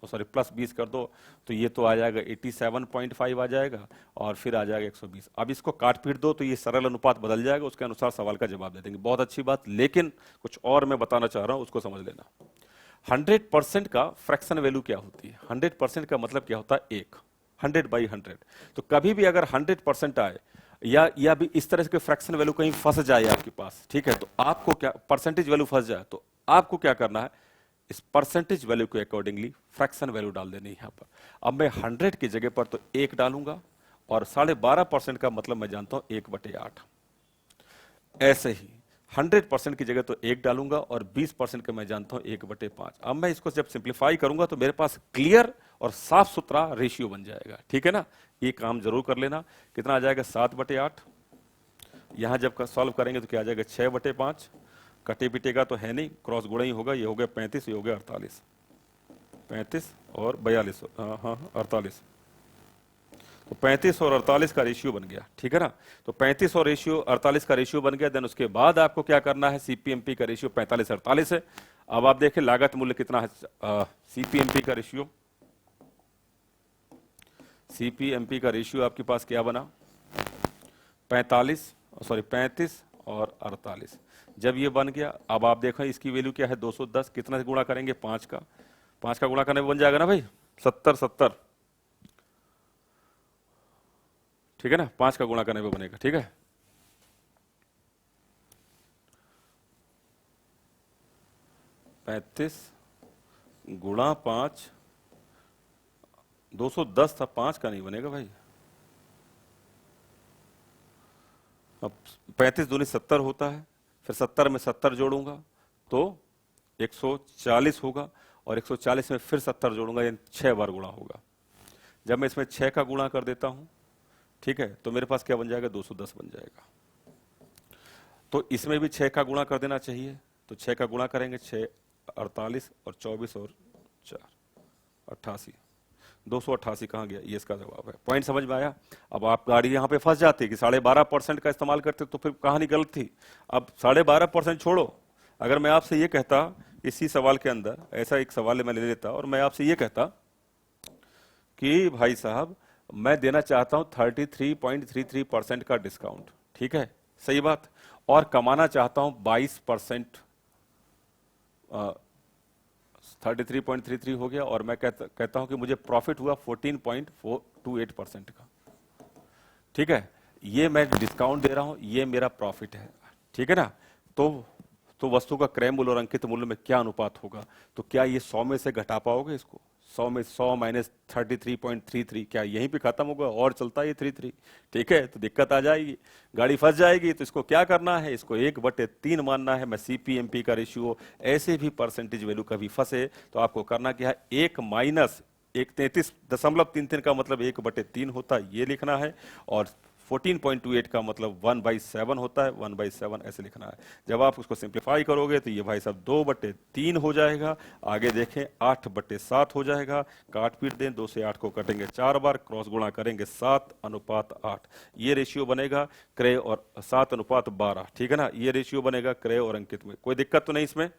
सॉरी प्लस 20 कर दो, तो ये तो आ जाएगा 87.5 आ जाएगा, और फिर आ जाएगा 120। अब इसको काट पीट दो तो ये सरल अनुपात बदल जाएगा, उसके अनुसार सवाल का जवाब दे देंगे। बहुत अच्छी बात, लेकिन कुछ और मैं बताना चाह रहा हूं, उसको समझ लेना। 100% का फ्रैक्शन वैल्यू क्या होती है, 100% का मतलब क्या होता है, 100/100। तो कभी भी अगर 100% आए, या भी इस तरह के फ्रैक्शन वैल्यू कहीं फंस जाए आपके पास, ठीक है, तो आपको क्या, परसेंटेज वैल्यू फंस जाए, तो आपको क्या करना है, इस परसेंटेज वैल्यू के अकॉर्डिंगली फ्रैक्शन वैल्यू डाल देनी है यहां पर। अब मैं 100 की जगह पर तो 1 डालूंगा, और 12.5% का मतलब मैं जानता हूं 1/8। ऐसे ही 100% की जगह तो 1 डालूंगा, और 20% का मैं जानता हूं 1/5। अब मैं इसको जब सिंप्लीफाई करूंगा तो मेरे पास क्लियर और साफ सुथरा रेशियो बन जाएगा, ठीक है ना। ये काम जरूर कर लेना। कितना आ जाएगा, 7/8। यहां जब सॉल्व करेंगे तो क्या आ जाएगा, 6/5। कटे पिटेगा तो है नहीं, क्रॉस गुणा ही होगा, ये हो गया 35, ये हो गया 48। 35 और 42, हाँ 48। तो 35 और 48 का रेशियो बन गया, ठीक है ना। तो 35 और 48 का रेशियो बन गया। देन उसके बाद आपको क्या करना है, सीपीएमपी का रेशियो 45-48 है। अब आप देखें लागत मूल्य कितना है, सीपीएमपी का रेशियो, सीपीएमपी का रेशियो आपके पास क्या बना, 35 और 48। जब ये बन गया, अब आप देखो इसकी वैल्यू क्या है 210, कितना से गुणा करेंगे 5 का, 5 का गुणा करने में बन जाएगा ना भाई 70 70, ठीक है ना, 5 का गुणा करने में बनेगा, ठीक है। पैंतीस गुणा 5, 210 था, 5 का नहीं बनेगा भाई। अब 35 दूनी 70 होता है, फिर 70 में 70 जोड़ूंगा तो 140 होगा, और 140 में फिर 70 जोड़ूंगा, यानी 6 बार गुणा होगा। जब मैं इसमें 6 का गुणा कर देता हूं, ठीक है, तो मेरे पास क्या बन जाएगा 210 बन जाएगा। तो इसमें भी 6 का गुणा कर देना चाहिए, तो 6 का गुणा करेंगे, 6 48 और 24 और 4 88, 288 कहाँ गया, ये इसका जवाब है। पॉइंट समझ में आया। अब आप गाड़ी यहाँ पे फंस जाती कि 12.5% का इस्तेमाल करते तो फिर कहानी गलत थी। अब 12.5% छोड़ो, अगर मैं आपसे ये कहता इसी सवाल के अंदर, ऐसा एक सवाल मैं ले लेता और मैं आपसे ये कहता कि भाई साहब मैं देना चाहता हूं 33.33% का डिस्काउंट, ठीक है, सही बात, और कमाना चाहता हूं 22%, 33.33 हो गया, और मैं कहता हूं कि मुझे प्रॉफिट हुआ 14.428% का, ठीक है, ये मैं डिस्काउंट दे रहा हूं, ये मेरा प्रॉफिट है, ठीक है ना। तो वस्तु का क्रय मूल्य और अंकित मूल्य में क्या अनुपात होगा, तो क्या ये 100 में से घटा पाओगे इसको, 100 में 100 माइनस 33.33, क्या यहीं पे खत्म होगा और चलता है 33, ठीक है, तो दिक्कत आ जाएगी, गाड़ी फंस जाएगी। तो इसको क्या करना है, इसको 1/3 मानना है। मैं सीपीएमपी का रेशियो ऐसे भी परसेंटेज वैल्यू कभी फंसे तो आपको करना क्या है, 1 माइनस 33.33 का मतलब 1/3 होता है, ये लिखना है, और 14.28 का मतलब 1/7 होता है, 1/7 ऐसे लिखना है। जब आप उसको सिंप्लीफाई करोगे तो ये भाई साहब 2/3 हो जाएगा। आगे देखें 8/7 हो जाएगा, काट पीट दें, 2 से 8 को कटेंगे 4 बार, क्रॉस गुणा करेंगे 7:8, ये रेशियो बनेगा क्रय और 7:12, ठीक है ना, ये रेशियो बनेगा क्रय और अंकित में। कोई दिक्कत तो नहीं इसमें।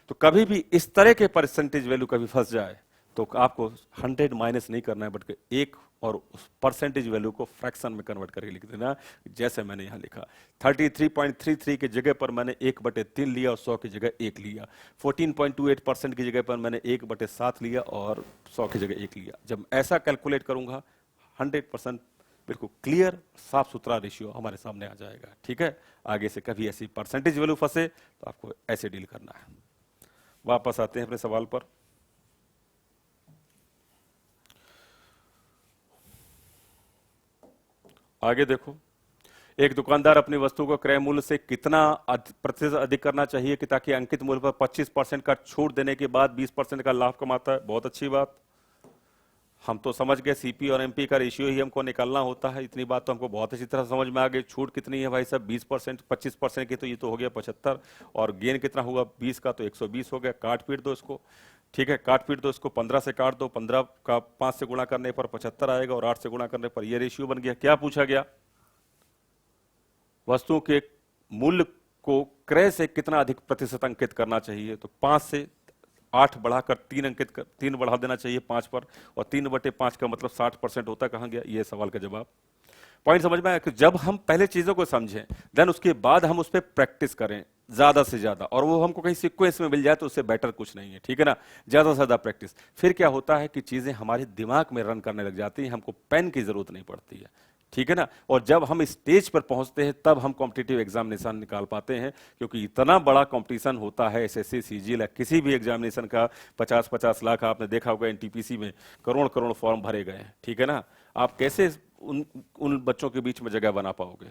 तो कभी भी इस तरह के परसेंटेज वैल्यू कभी फंस जाए तो आपको 100 माइनस नहीं करना है, बट एक और उस परसेंटेज वैल्यू को फ्रैक्शन में कन्वर्ट करके लिख देना, जैसे मैंने यहां लिखा 33.33 की जगह पर मैंने 1/3 लिया और 100 की जगह 1 लिया, 14.28% की जगह पर मैंने 1/7 लिया और 100 की जगह 1 लिया। जब ऐसा कैलकुलेट करूंगा 100% बिल्कुल क्लियर साफ सुथरा रेशियो हमारे सामने आ जाएगा, ठीक है। आगे से कभी ऐसी परसेंटेज वैल्यू फंसे तो आपको ऐसे डील करना है। वापस आते हैं अपने सवाल पर। आगे देखो, एक दुकानदार अपनी वस्तु को क्रय मूल्य से कितना प्रतिशत अधिक करना चाहिए कि ताकि अंकित मूल्य पर 25% का छूट देने के बाद 20% का लाभ कमाता है। बहुत अच्छी बात, हम तो समझ गए सीपी और एमपी का रेशियो ही हमको निकालना होता है, इतनी बात तो हमको बहुत अच्छी तरह समझ में आ गई। छूट कितनी है भाई साहब 20%, 25% की तो ये तो हो गया 75, और गेन कितना हुआ 20 का, तो 120 हो गया। काट पीट दो इसको, ठीक है, काट पीट दो इसको, 15 से काट दो, 15 का 5 से गुणा करने पर 75 आएगा, और 8 से गुणा करने पर यह रेशियो बन गया। क्या पूछा गया, वस्तुओं के मूल्य को क्रय से कितना अधिक प्रतिशत अंकित करना चाहिए, तो 5 से 8 बढ़ाकर 3 बढ़ा देना चाहिए 5 पर, और 3/5 का मतलब 60% होता है। कहां गया ये सवाल का जवाब। पॉइंट समझ में आया कि जब हम पहले चीजों को समझें, देन उसके बाद हम उस पर प्रैक्टिस करें ज्यादा से ज्यादा, और वो हमको कहीं सीक्वेंस में मिल जाए तो उससे बेटर कुछ नहीं है, ठीक है ना। ज्यादा से ज्यादा प्रैक्टिस, फिर क्या होता है कि चीजें हमारे दिमाग में रन करने लग जाती हैं, हमको पेन की जरूरत नहीं पड़ती है, ठीक है ना। और जब हम स्टेज पर पहुंचते हैं तब हम कॉम्पिटिटिव एग्जामिनेशन निकाल पाते हैं, क्योंकि इतना बड़ा कंपटीशन होता है एसएससी सीजीएल या किसी भी एग्जामिनेशन का। 50-50 लाख आपने देखा होगा एनटीपीसी में करोड़ करोड़ फॉर्म भरे गए हैं, ठीक है ना। आप कैसे उन बच्चों के बीच में जगह बना पाओगे,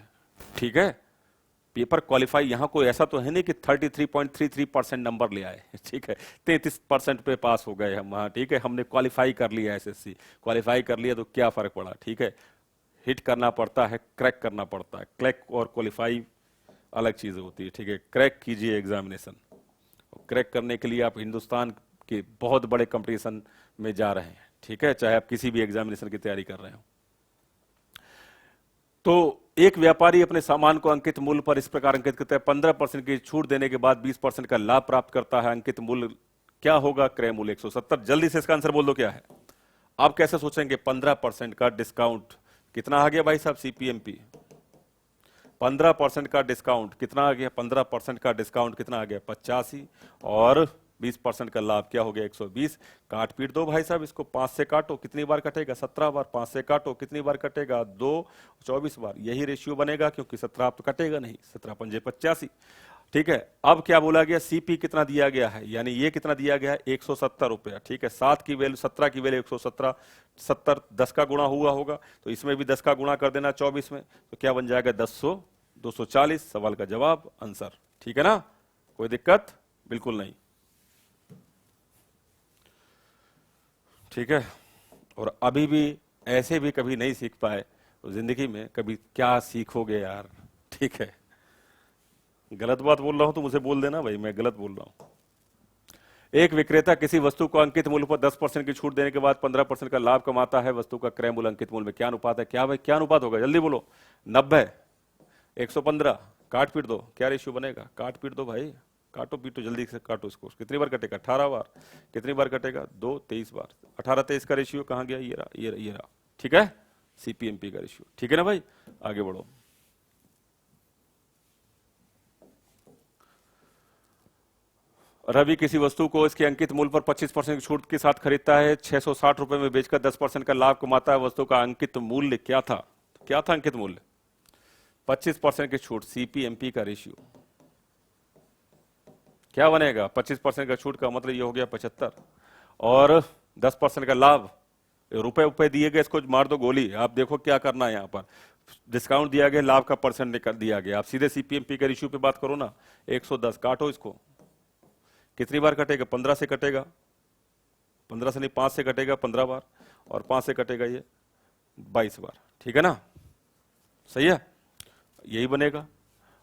ठीक है। पेपर क्वालिफाई, यहां कोई ऐसा तो है नहीं कि 33.33% नंबर ले आए, ठीक है, 33% पे पास हो गए हम वहां, ठीक है। हमने क्वालिफाई कर लिया, एसएससी क्वालिफाई कर लिया तो क्या फर्क पड़ा, ठीक है। हिट करना पड़ता है, क्रैक करना पड़ता है। क्रैक और क्वालिफाई अलग चीज होती है, ठीक है। क्रैक कीजिए एग्जामिनेशन, क्रैक करने के लिए आप हिंदुस्तान के बहुत बड़े कंपटीशन में जा रहे हैं, ठीक है, चाहे आप किसी भी एग्जामिनेशन की तैयारी कर रहे हो। तो एक व्यापारी अपने सामान को अंकित मूल्य पर इस प्रकार अंकित करता है, 15% की छूट देने के बाद 20% का लाभ प्राप्त करता है। अंकित मूल्य क्या होगा, क्रय मूल्य 170। जल्दी से इसका आंसर बोल दो क्या है। आप कैसे सोचेंगे, 15% का डिस्काउंट कितना आ गया भाई साहब, सीपीएमपी 15% का डिस्काउंट कितना आ गया, 15% का डिस्काउंट कितना आ गया 85, और 20% का लाभ क्या हो गया 120। काट पीट दो भाई साहब इसको, 5 से काटो कितनी बार कटेगा 17 बार, 5 से काटो कितनी बार कटेगा 2, 24 बार, यही रेशियो बनेगा क्योंकि 17 तो कटेगा नहीं, 17 पंजे 85। ठीक है, अब क्या बोला गया, सीपी कितना दिया गया है, यानी ये कितना दिया गया है 170 रुपया। ठीक है, 7 की वैल्यू 17 की वैल्यू 117, 70 10 का गुणा हुआ होगा, तो इसमें भी 10 का गुणा कर देना 24 में, तो क्या बन जाएगा 10 240। सवाल का जवाब आंसर। ठीक है ना, कोई दिक्कत बिल्कुल नहीं। ठीक है, और अभी भी ऐसे भी कभी नहीं सीख पाए तो जिंदगी में कभी क्या सीखोगे यार। ठीक है, गलत बात बोल रहा हूं तो मुझे बोल देना भाई, मैं गलत बोल रहा हूं। एक विक्रेता किसी वस्तु को अंकित मूल्य पर 10% की छूट देने के बाद 15% का लाभ कमाता है, वस्तु का क्रय मूल्य अंकित मूल्य में क्या अनुपात है, क्या भाई क्या अनुपात होगा, जल्दी बोलो। 90, 115, काट पीट दो, क्या रेशियो बनेगा, काट पीट दो भाई, काटो पीटो जल्दी से काटो इसको। कितनी बार कटेगा 18 बार, कितनी बार कटेगा 2 23 बार, 18 23 का रेशियो कहां गया, ये रहा ये रहा ये रहा। ठीक है, सीपीएमपी का रेशियो। ठीक है ना भाई, आगे बढ़ो। रवि किसी वस्तु को इसके अंकित मूल्य पर 25% की छूट के साथ खरीदता है, 660 रुपए में बेचकर 10% का लाभ कमाता है, वस्तु का अंकित मूल्य क्या था, क्या था अंकित मूल्य, 25% की छूट, सीपीएमपी का रेशियो क्या बनेगा, 25% का छूट का मतलब ये हो गया 75, और 10% का लाभ, रुपए रुपए दिए गए, इसको मार दो गोली। आप देखो क्या करना है, यहाँ पर डिस्काउंट दिया गया, लाभ का परसेंट निकल दिया गया, आप सीधे सीपीएमपी के रेशियो पे बात करो ना, 110, काटो इसको, कितनी बार कटेगा 15 से कटेगा, 15 से नहीं 5 से कटेगा 15 बार, और 5 से कटेगा ये 22 बार। ठीक है ना, सही है, यही बनेगा।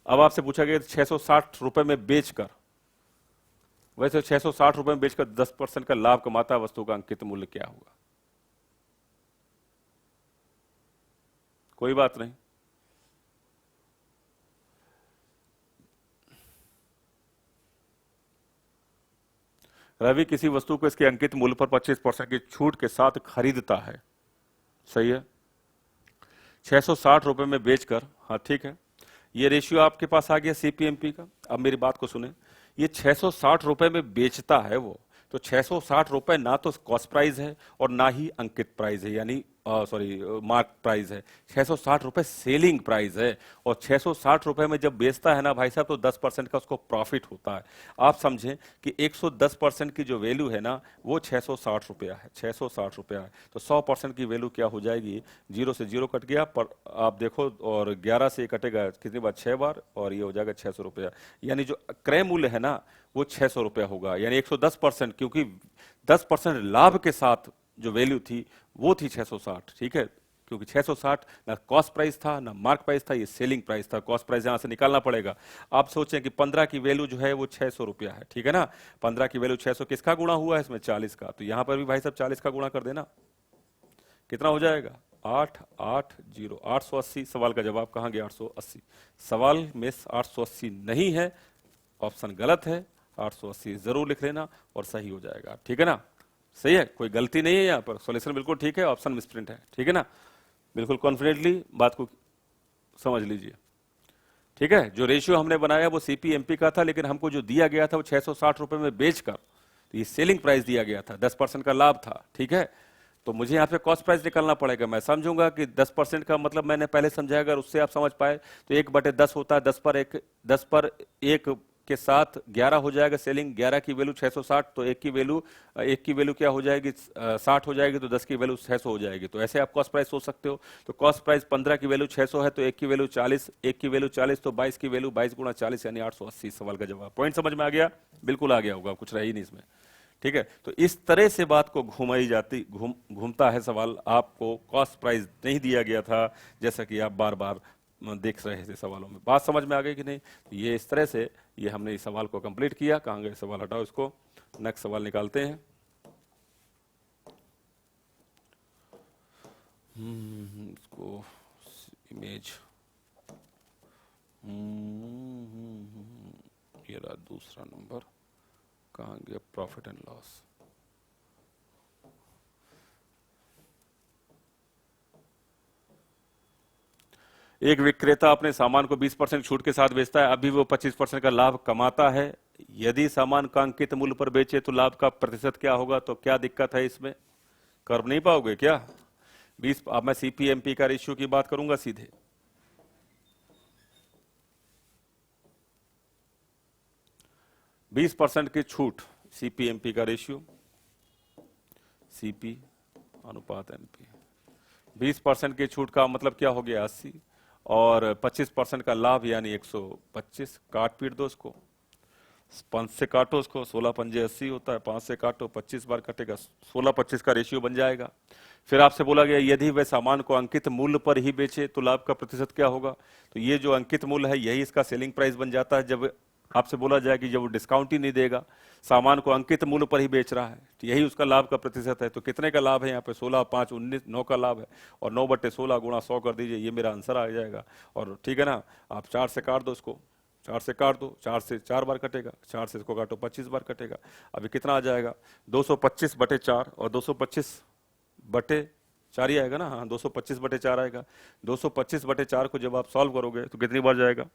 अब आपसे पूछा गया 660 रुपए में बेचकर, वैसे 660 रुपए में बेचकर 10% का लाभ कमाता है, वस्तु का अंकित मूल्य क्या होगा, कोई बात नहीं। रवि किसी वस्तु को इसके अंकित मूल्य पर 25% की छूट के साथ खरीदता है, सही है, 660 रुपए में बेचकर, हाँ ठीक है, ये रेशियो आपके पास आ गया सीपीएमपी का। अब मेरी बात को सुने, ये 660 रुपए में बेचता है वो, तो 660 रुपए ना तो कॉस्ट प्राइस है और ना ही अंकित प्राइस है, यानी सॉरी मार्क प्राइस है, 660 रुपए सेलिंग प्राइस है, और 660 रुपए में जब बेचता है ना भाई साहब, तो 10% का उसको प्रॉफिट होता है। आप समझें कि 110% की जो वैल्यू है ना, वो 660 रुपया है, 660 रुपया है, तो 100% की वैल्यू क्या हो जाएगी, 0 से 0 कट गया, पर आप देखो, और 11 से कटेगा कितनी बार 6 बार, और ये हो जाएगा 600 रुपया, यानी जो क्रय मूल्य है ना वो 600 रुपया होगा, यानी 110%, क्योंकि 10% लाभ के साथ जो वैल्यू थी वो थी 660। ठीक है, क्योंकि 660 ना कॉस्ट प्राइस था ना मार्क प्राइस था, ये सेलिंग प्राइस था, कॉस्ट प्राइस यहां से निकालना पड़ेगा। आप सोचें कि 15 की वैल्यू जो है वो 600 रुपया है, ठीक है ना, 15 की वैल्यू 600 किसका गुणा हुआ है इसमें 40 का, तो यहां पर भी भाई साहब 40 का गुणा कर देना, कितना हो जाएगा 880, 880। सवाल का जवाब कहां गया 880, सवाल में 880 नहीं है, ऑप्शन गलत है, 880 जरूर लिख लेना और सही हो जाएगा। ठीक है ना, सही है, कोई गलती नहीं है यहाँ पर, सॉल्यूशन बिल्कुल ठीक है, ऑप्शन मिसप्रिंट है। ठीक है ना, बिल्कुल कॉन्फिडेंटली बात को समझ लीजिए। ठीक है, जो रेशियो हमने बनाया वो सीपीएमपी का था, लेकिन हमको जो दिया गया था वो 660 रुपए में बेचकर, तो ये सेलिंग प्राइस दिया गया था, 10% का लाभ था। ठीक है, तो मुझे यहाँ पे कॉस्ट प्राइस निकालना पड़ेगा। मैं समझूंगा कि 10% का मतलब मैंने पहले समझाया, अगर उससे आप समझ पाए तो 1/10 होता है, 10 पर 1 के साथ 11 हो जाएगा सेलिंग, 11 की वैल्यू 660, तो 1 की वैल्यू क्या हो जाएगी 60 हो जाएगी, तो 10 की वैल्यू 600 हो जाएगी। तो ऐसे आप कॉस्ट प्राइस सोच सकते हो। तो कॉस्ट प्राइस 15 की वैल्यू 600 है, तो 1 की वैल्यू 40, 1 की वैल्यू 40, तो 22 की वैल्यू 22 गुणा 40 यानी 880। सवाल का जवाब, पॉइंट समझ में आ गया, बिल्कुल आ गया होगा, कुछ रही नहीं इसमें। ठीक है, तो इस तरह से बात को घुमाई जाती घूमता है सवाल। आपको कॉस्ट प्राइस नहीं दिया गया था, जैसा कि आप बार बार देख रहे थे सवालों में। बात समझ में आ गई कि नहीं, तो ये इस तरह से ये हमने इस सवाल को कंप्लीट किया। कहाँ गए सवाल, हटाओ इसको, नेक्स्ट सवाल निकालते हैं। इसको इमेज, ये रहा दूसरा नंबर, कहाँ गया प्रॉफिट एंड लॉस। एक विक्रेता अपने सामान को 20% छूट के साथ बेचता है, अभी वो 25% का लाभ कमाता है। यदि सामान का अंकित मूल्य पर बेचे तो लाभ का प्रतिशत क्या होगा? तो क्या दिक्कत है इसमें? कर नहीं पाओगे क्या? 20, अब मैं सीपीएमपी का रेशियो की बात करूंगा सीधे। बीस परसेंट की छूट, सीपीएमपी का रेशियो, सीपी अनुपात एमपी। 20% की छूट का मतलब क्या हो गया? 80, और 25% का लाभ यानी 125। काट पीट दो उसको, 5 से काटो उसको, 16 पंजे 80 होता है, 5 से काटो, 25 बार कटेगा, 16-25 का रेशियो बन जाएगा। फिर आपसे बोला गया यदि वह सामान को अंकित मूल्य पर ही बेचे तो लाभ का प्रतिशत क्या होगा? तो ये जो अंकित मूल्य है यही इसका सेलिंग प्राइस बन जाता है। जब आपसे बोला जाए कि जब वो डिस्काउंट ही नहीं देगा, सामान को अंकित मूल्य पर ही बेच रहा है, तो यही उसका लाभ का प्रतिशत है। तो कितने का लाभ है यहाँ पे? 16, 5, 19, 9 का लाभ है, और 9/16 गुणा 100 कर दीजिए, ये मेरा आंसर आ जाएगा। और ठीक है ना, आप 4 से काट दो उसको, 4 से काट दो, 4 से 4 बार कटेगा, 4 से इसको काटो 25 बार कटेगा। अभी कितना आ जाएगा? 225/4, और 225/4 ही आएगा ना? हाँ, 225/4 आएगा। 225/4 को जब आप सॉल्व करोगे तो कितनी बार जाएगा?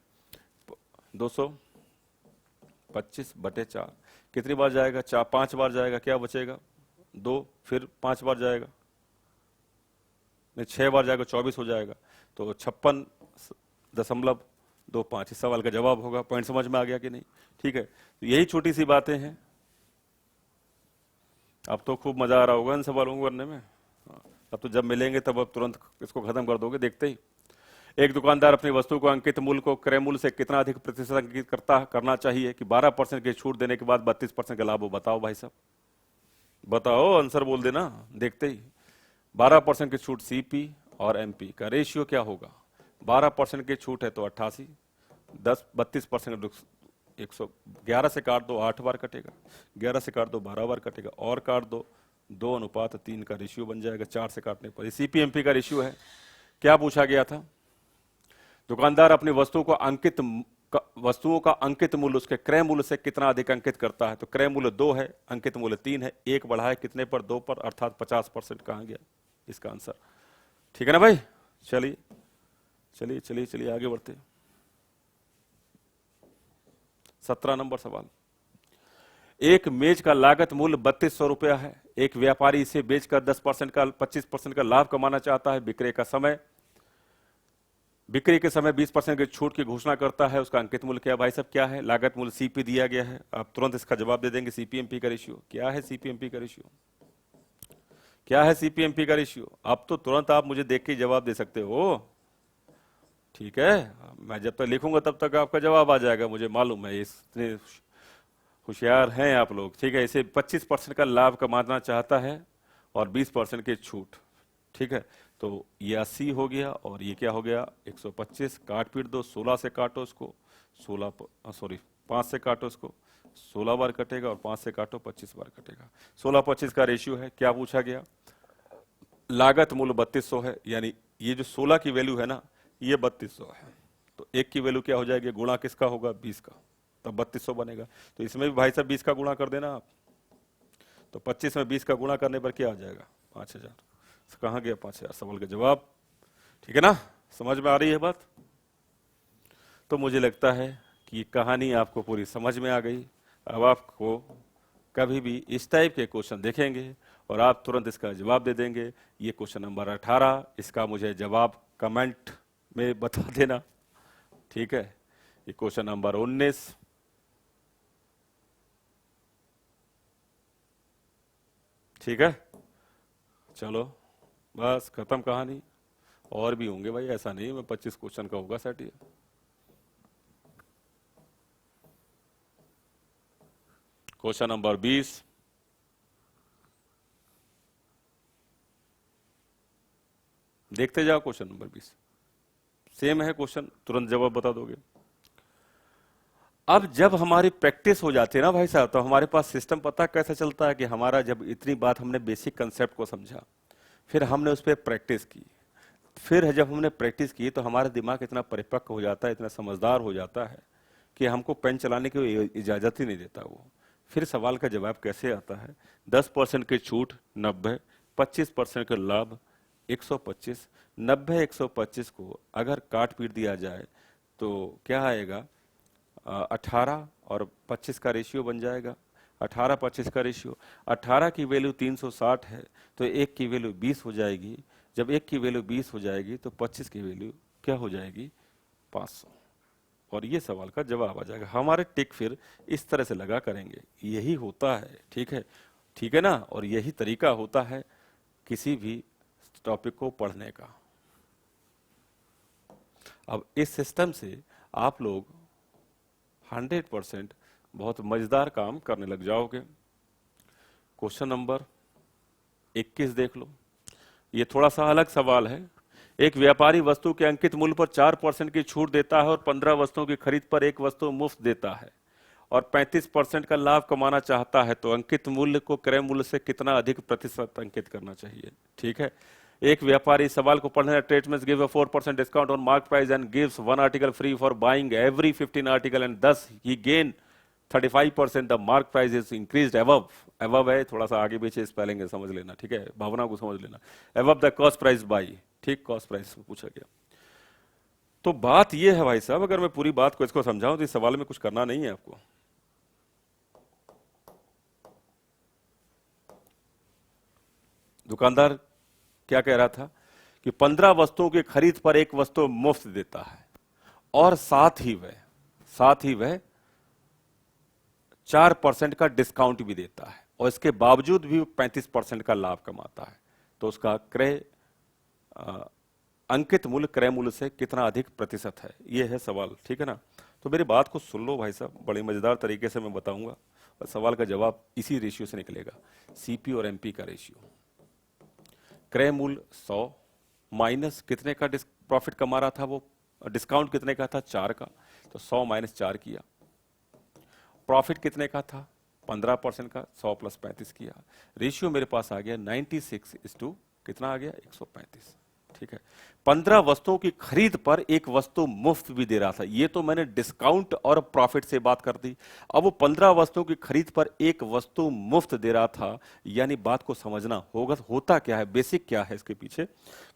225/4 कितनी बार जाएगा? 5 बार जाएगा। क्या बचेगा? 2, फिर 5 बार जाएगा, नहीं 6 बार जाएगा, 24 हो जाएगा। तो 56.25 इस सवाल का जवाब होगा। पॉइंट समझ में आ गया कि नहीं? ठीक है, तो यही छोटी सी बातें हैं। अब तो खूब मजा आ रहा होगा इन सवालों को करने में। अब तो जब मिलेंगे तब अब तुरंत इसको खत्म कर दोगे देखते ही। एक दुकानदार अपनी वस्तु को अंकित मूल्य को क्रय मूल्य से कितना अधिक प्रतिशत अंकित करना चाहिए कि 12% की छूट देने के बाद 32% का लाभ हो? बताओ भाई साहब, बताओ, आंसर बोल देना देखते ही। 12% की छूट, सीपी और एमपी का रेशियो क्या होगा? 12% की छूट है तो 88, 32% 111 से काट दो 8 बार कटेगा, 11 से काट दो 12 बार कटेगा, और काट दो 2:3 का रेशियो बन जाएगा 4 से काटने पर। सीपीएमपी का रेशियो है। क्या पूछा गया था? दुकानदार अपनी वस्तुओं का अंकित मूल्य उसके क्रय मूल्य से कितना अधिक अंकित करता है? तो क्रय मूल्य 2 है, अंकित मूल्य 3 है, 1 बढ़ा है कितने पर? 2 पर, अर्थात 50%। कहां गया इसका आंसर? ठीक है ना भाई? चलिए चलिए चलिए चलिए आगे बढ़ते। 17 नंबर सवाल। एक मेज का लागत मूल्य 3200 रुपया है। एक व्यापारी इसे बेचकर 25% का लाभ कमाना चाहता है। बिक्री के समय 20% की छूट की घोषणा करता है। उसका अंकित मूल्य क्या भाई साहब? क्या है? लागत मूल्य सीपी दिया गया है। आप तुरंत इसका जवाब दे देंगे। सीपीएमपी का रेशियो क्या है? सीपीएमपी का रेशियो क्या है? सीपीएमपी का रेशियो अब तो तुरंत आप मुझे देख के जवाब दे सकते हो। ठीक है, मैं जब तक लिखूंगा तब तक आपका जवाब आ जाएगा, मुझे मालूम है, इतने होशियार हैं आप लोग। ठीक है, इसे 25% का लाभ कमाना चाहता है और 20% की छूट। ठीक है, तो ये 80 हो गया और ये क्या हो गया? 125। काट पीट दो, 16 से काटो उसको, 5 से काटो उसको, 16 बार कटेगा, और 5 से काटो 25 बार कटेगा। 16-25 का रेशियो है। क्या पूछा गया? लागत मूल्य 3200 है, यानी ये जो 16 की वैल्यू है ना, ये 3200 है, तो 1 की वैल्यू क्या हो जाएगी? गुणा किसका होगा? 20 का, तब 3200 बनेगा। तो इसमें भी भाई साहब 20 का गुणा कर देना आप, तो 25 में 20 का गुणा करने पर क्या आ जाएगा? 5000। कहां गया 5000 सवाल का जवाब? ठीक है ना? समझ में आ रही है बात? तो मुझे लगता है कि कहानी आपको पूरी समझ में आ गई। अब आपको कभी भी इस टाइप के क्वेश्चन देखेंगे और आप तुरंत इसका जवाब दे देंगे। ये क्वेश्चन नंबर 18, इसका मुझे जवाब कमेंट में बता देना। ठीक है, ये क्वेश्चन नंबर 19, ठीक है, चलो बस खत्म कहानी। और भी होंगे भाई, ऐसा नहीं मैं 25 क्वेश्चन का होगा सेट। ये क्वेश्चन नंबर 20, देखते जाओ। क्वेश्चन नंबर 20 सेम है क्वेश्चन, तुरंत जवाब बता दोगे। अब जब हमारी प्रैक्टिस हो जाती है ना भाई साहब, तो हमारे पास सिस्टम पता कैसे चलता है कि हमारा जब इतनी बात हमने बेसिक कंसेप्ट को समझा, फिर हमने उस पर प्रैक्टिस की, फिर जब हमने प्रैक्टिस की तो हमारा दिमाग इतना परिपक्व हो जाता है, इतना समझदार हो जाता है कि हमको पेन चलाने की इजाजत ही नहीं देता वो। फिर सवाल का जवाब कैसे आता है? 10% की छूट 90, 25% का लाभ 125, 90 125 को अगर काट पीट दिया जाए तो क्या आएगा, 18 और 25 का रेशियो बन जाएगा, 18 25 का रेशियो। 18 की वैल्यू 360 है तो 1 की वैल्यू 20 हो जाएगी। जब 1 की वैल्यू 20 हो जाएगी तो 25 की वैल्यू क्या हो जाएगी, 500। और ये सवाल का जवाब आ जाएगा। हमारे टिक फिर इस तरह से लगा करेंगे, यही होता है, ठीक है, ठीक है ना। और यही तरीका होता है किसी भी टॉपिक को पढ़ने का। अब इस सिस्टम से आप लोग 100% बहुत मजेदार काम करने लग जाओगे। क्वेश्चन नंबर 21 देख लो। ये थोड़ा सा अलग सवाल है। एक व्यापारी वस्तु के अंकित मूल्य पर 4% की छूट देता है और 15 वस्तुओं की खरीद पर एक वस्तु मुफ्त देता है और 35% का लाभ कमाना चाहता है, तो अंकित मूल्य को क्रय मूल्य से कितना अधिक प्रतिशत अंकित करना चाहिए। ठीक है, एक व्यापारी सवाल को पढ़ने tradesman give a 4% discount on mark price and gives 1 article free for buying every 15 article and thus he gain 35%। The mark price is increased above, above है थोड़ा सा आगे पीछे स्पेलिंग है, समझ लेना, ठीक है, भावना को समझ लेना। Above the cost price by, ठीक, कॉस्ट प्राइस पूछा गया। तो बात यह है भाई साहब, अगर मैं पूरी बात को इसको समझाऊं तो इस सवाल में कुछ करना नहीं है आपको। दुकानदार क्या कह रहा था कि 15 वस्तुओं की खरीद पर एक वस्तु मुफ्त देता है और साथ ही वह 4% का डिस्काउंट भी देता है और इसके बावजूद भी 35% का लाभ कमाता है, तो उसका क्रय अंकित मूल्य क्रय मूल्य से कितना अधिक प्रतिशत है, यह है सवाल, ठीक है ना। तो मेरी बात को सुन लो भाई साहब, बड़े मजेदार तरीके से मैं बताऊंगा और सवाल का जवाब इसी रेशियो से निकलेगा। सीपी और एमपी का रेशियो, क्रय मूल्य 100 माइनस कितने का प्रॉफिट कमा रहा था वो, डिस्काउंट कितने का था, 4 का, तो 100 माइनस 4 किया। प्रॉफिट कितने का था, 15% का, 100 प्लस 35 किया। रेशियो मेरे पास आ गया 96:, कितना आ गया, 135। ठीक है, 15 वस्तुओं की खरीद पर एक वस्तु मुफ्त भी दे रहा था। ये तो मैंने डिस्काउंट और प्रॉफिट से बात कर दी। अब वो 15 वस्तुओं की खरीद पर एक वस्तु मुफ्त दे रहा था, यानी बात को समझना होगा होता क्या है, बेसिक क्या है इसके पीछे।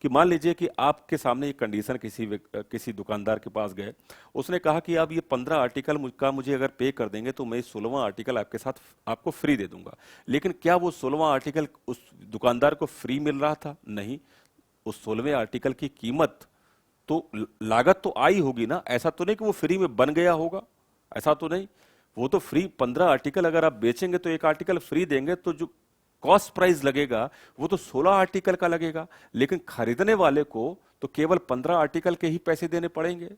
कि मान लीजिए कि आपके सामने एक कंडीशन, किसी दुकानदार के पास गए, उसने कहा कि आप ये 15 आर्टिकल का मुझे अगर पे कर देंगे तो मैं 16वां आर्टिकल आपके साथ आपको फ्री दे दूंगा। लेकिन क्या वो 16वां आर्टिकल उस दुकानदार को फ्री मिल रहा था, नहीं, उस 16वें आर्टिकल की कीमत तो लागत तो आई होगी ना, ऐसा तो नहीं कि वो फ्री में बन गया होगा, ऐसा तो नहीं। वो तो फ्री 15 आर्टिकल अगर आप बेचेंगे तो एक आर्टिकल फ्री देंगे, तो जो कॉस्ट प्राइस लगेगा वो तो 16 आर्टिकल का लगेगा, लेकिन खरीदने वाले को तो केवल 15 आर्टिकल के ही पैसे देने पड़ेंगे,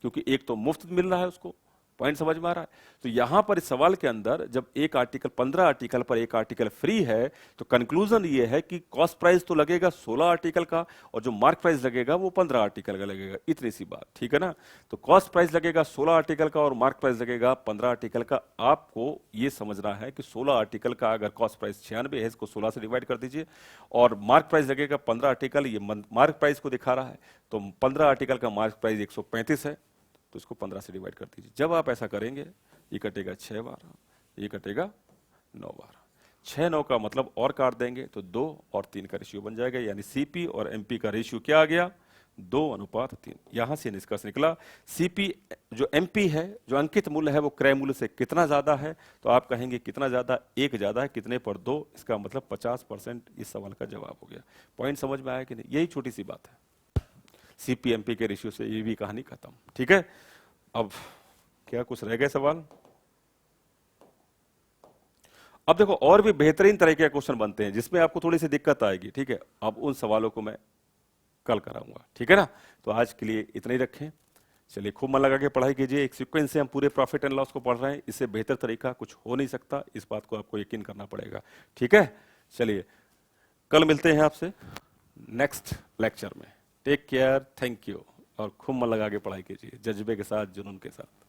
क्योंकि एक तो मुफ्त मिल रहा है उसको। पॉइंट समझ में आ रहा है। तो यहां पर इस सवाल के अंदर जब एक आर्टिकल 15 आर्टिकल पर एक आर्टिकल फ्री है, तो कंक्लूजन ये है कि कॉस्ट प्राइस तो लगेगा 16 आर्टिकल का और जो मार्क प्राइस लगेगा वो 15 आर्टिकल का लगेगा, इतनी सी बात, ठीक है ना। तो कॉस्ट प्राइस लगेगा 16 आर्टिकल का और मार्क प्राइस लगेगा 15 आर्टिकल का। आपको ये समझना है कि 16 आर्टिकल का अगर कॉस्ट प्राइस 96 है, इसको 16 से डिवाइड कर दीजिए, और मार्क प्राइस लगेगा 15 आर्टिकल, ये मार्क प्राइस को दिखा रहा है, तो 15 आर्टिकल का मार्क प्राइस 135 है, तो इसको 15 से डिवाइड कर दीजिए। जब आप ऐसा करेंगे, ये कटेगा 6 बार, ये कटेगा 9 बार, 6 9 का मतलब और काट देंगे तो 2 और 3 का रेशियो बन जाएगा, यानी सीपी और एमपी का रेशियो क्या आ गया, 2:3। यहां से निष्कर्ष निकला सीपी जो एमपी है, जो अंकित मूल्य है, वो क्रय मूल्य से कितना ज्यादा है, तो आप कहेंगे कितना ज्यादा, 1 ज्यादा है, कितने पर 2, इसका मतलब 50%। इस सवाल का जवाब हो गया। पॉइंट समझ में आया कि नहीं, यही छोटी सी बात है। सीपीएमपी के रेशियो से ये भी कहानी खत्म, ठीक है। अब क्या कुछ रह गए सवाल? अब देखो और भी बेहतरीन तरह के क्वेश्चन बनते हैं जिसमें आपको थोड़ी सी दिक्कत आएगी, ठीक है। अब उन सवालों को मैं कल कराऊंगा, ठीक है ना। तो आज के लिए इतना ही रखें। चलिए खूब मन लगा के पढ़ाई कीजिए। एक सीक्वेंस से हम पूरे प्रॉफिट एंड लॉस को पढ़ रहे हैं, इससे बेहतर तरीका कुछ हो नहीं सकता, इस बात को आपको यकीन करना पड़ेगा, ठीक है। चलिए कल मिलते हैं आपसे नेक्स्ट लेक्चर में। टेक केयर, थैंक यू, और खूब मन लगा के पढ़ाई कीजिए, जज्बे के साथ, जुनून के साथ।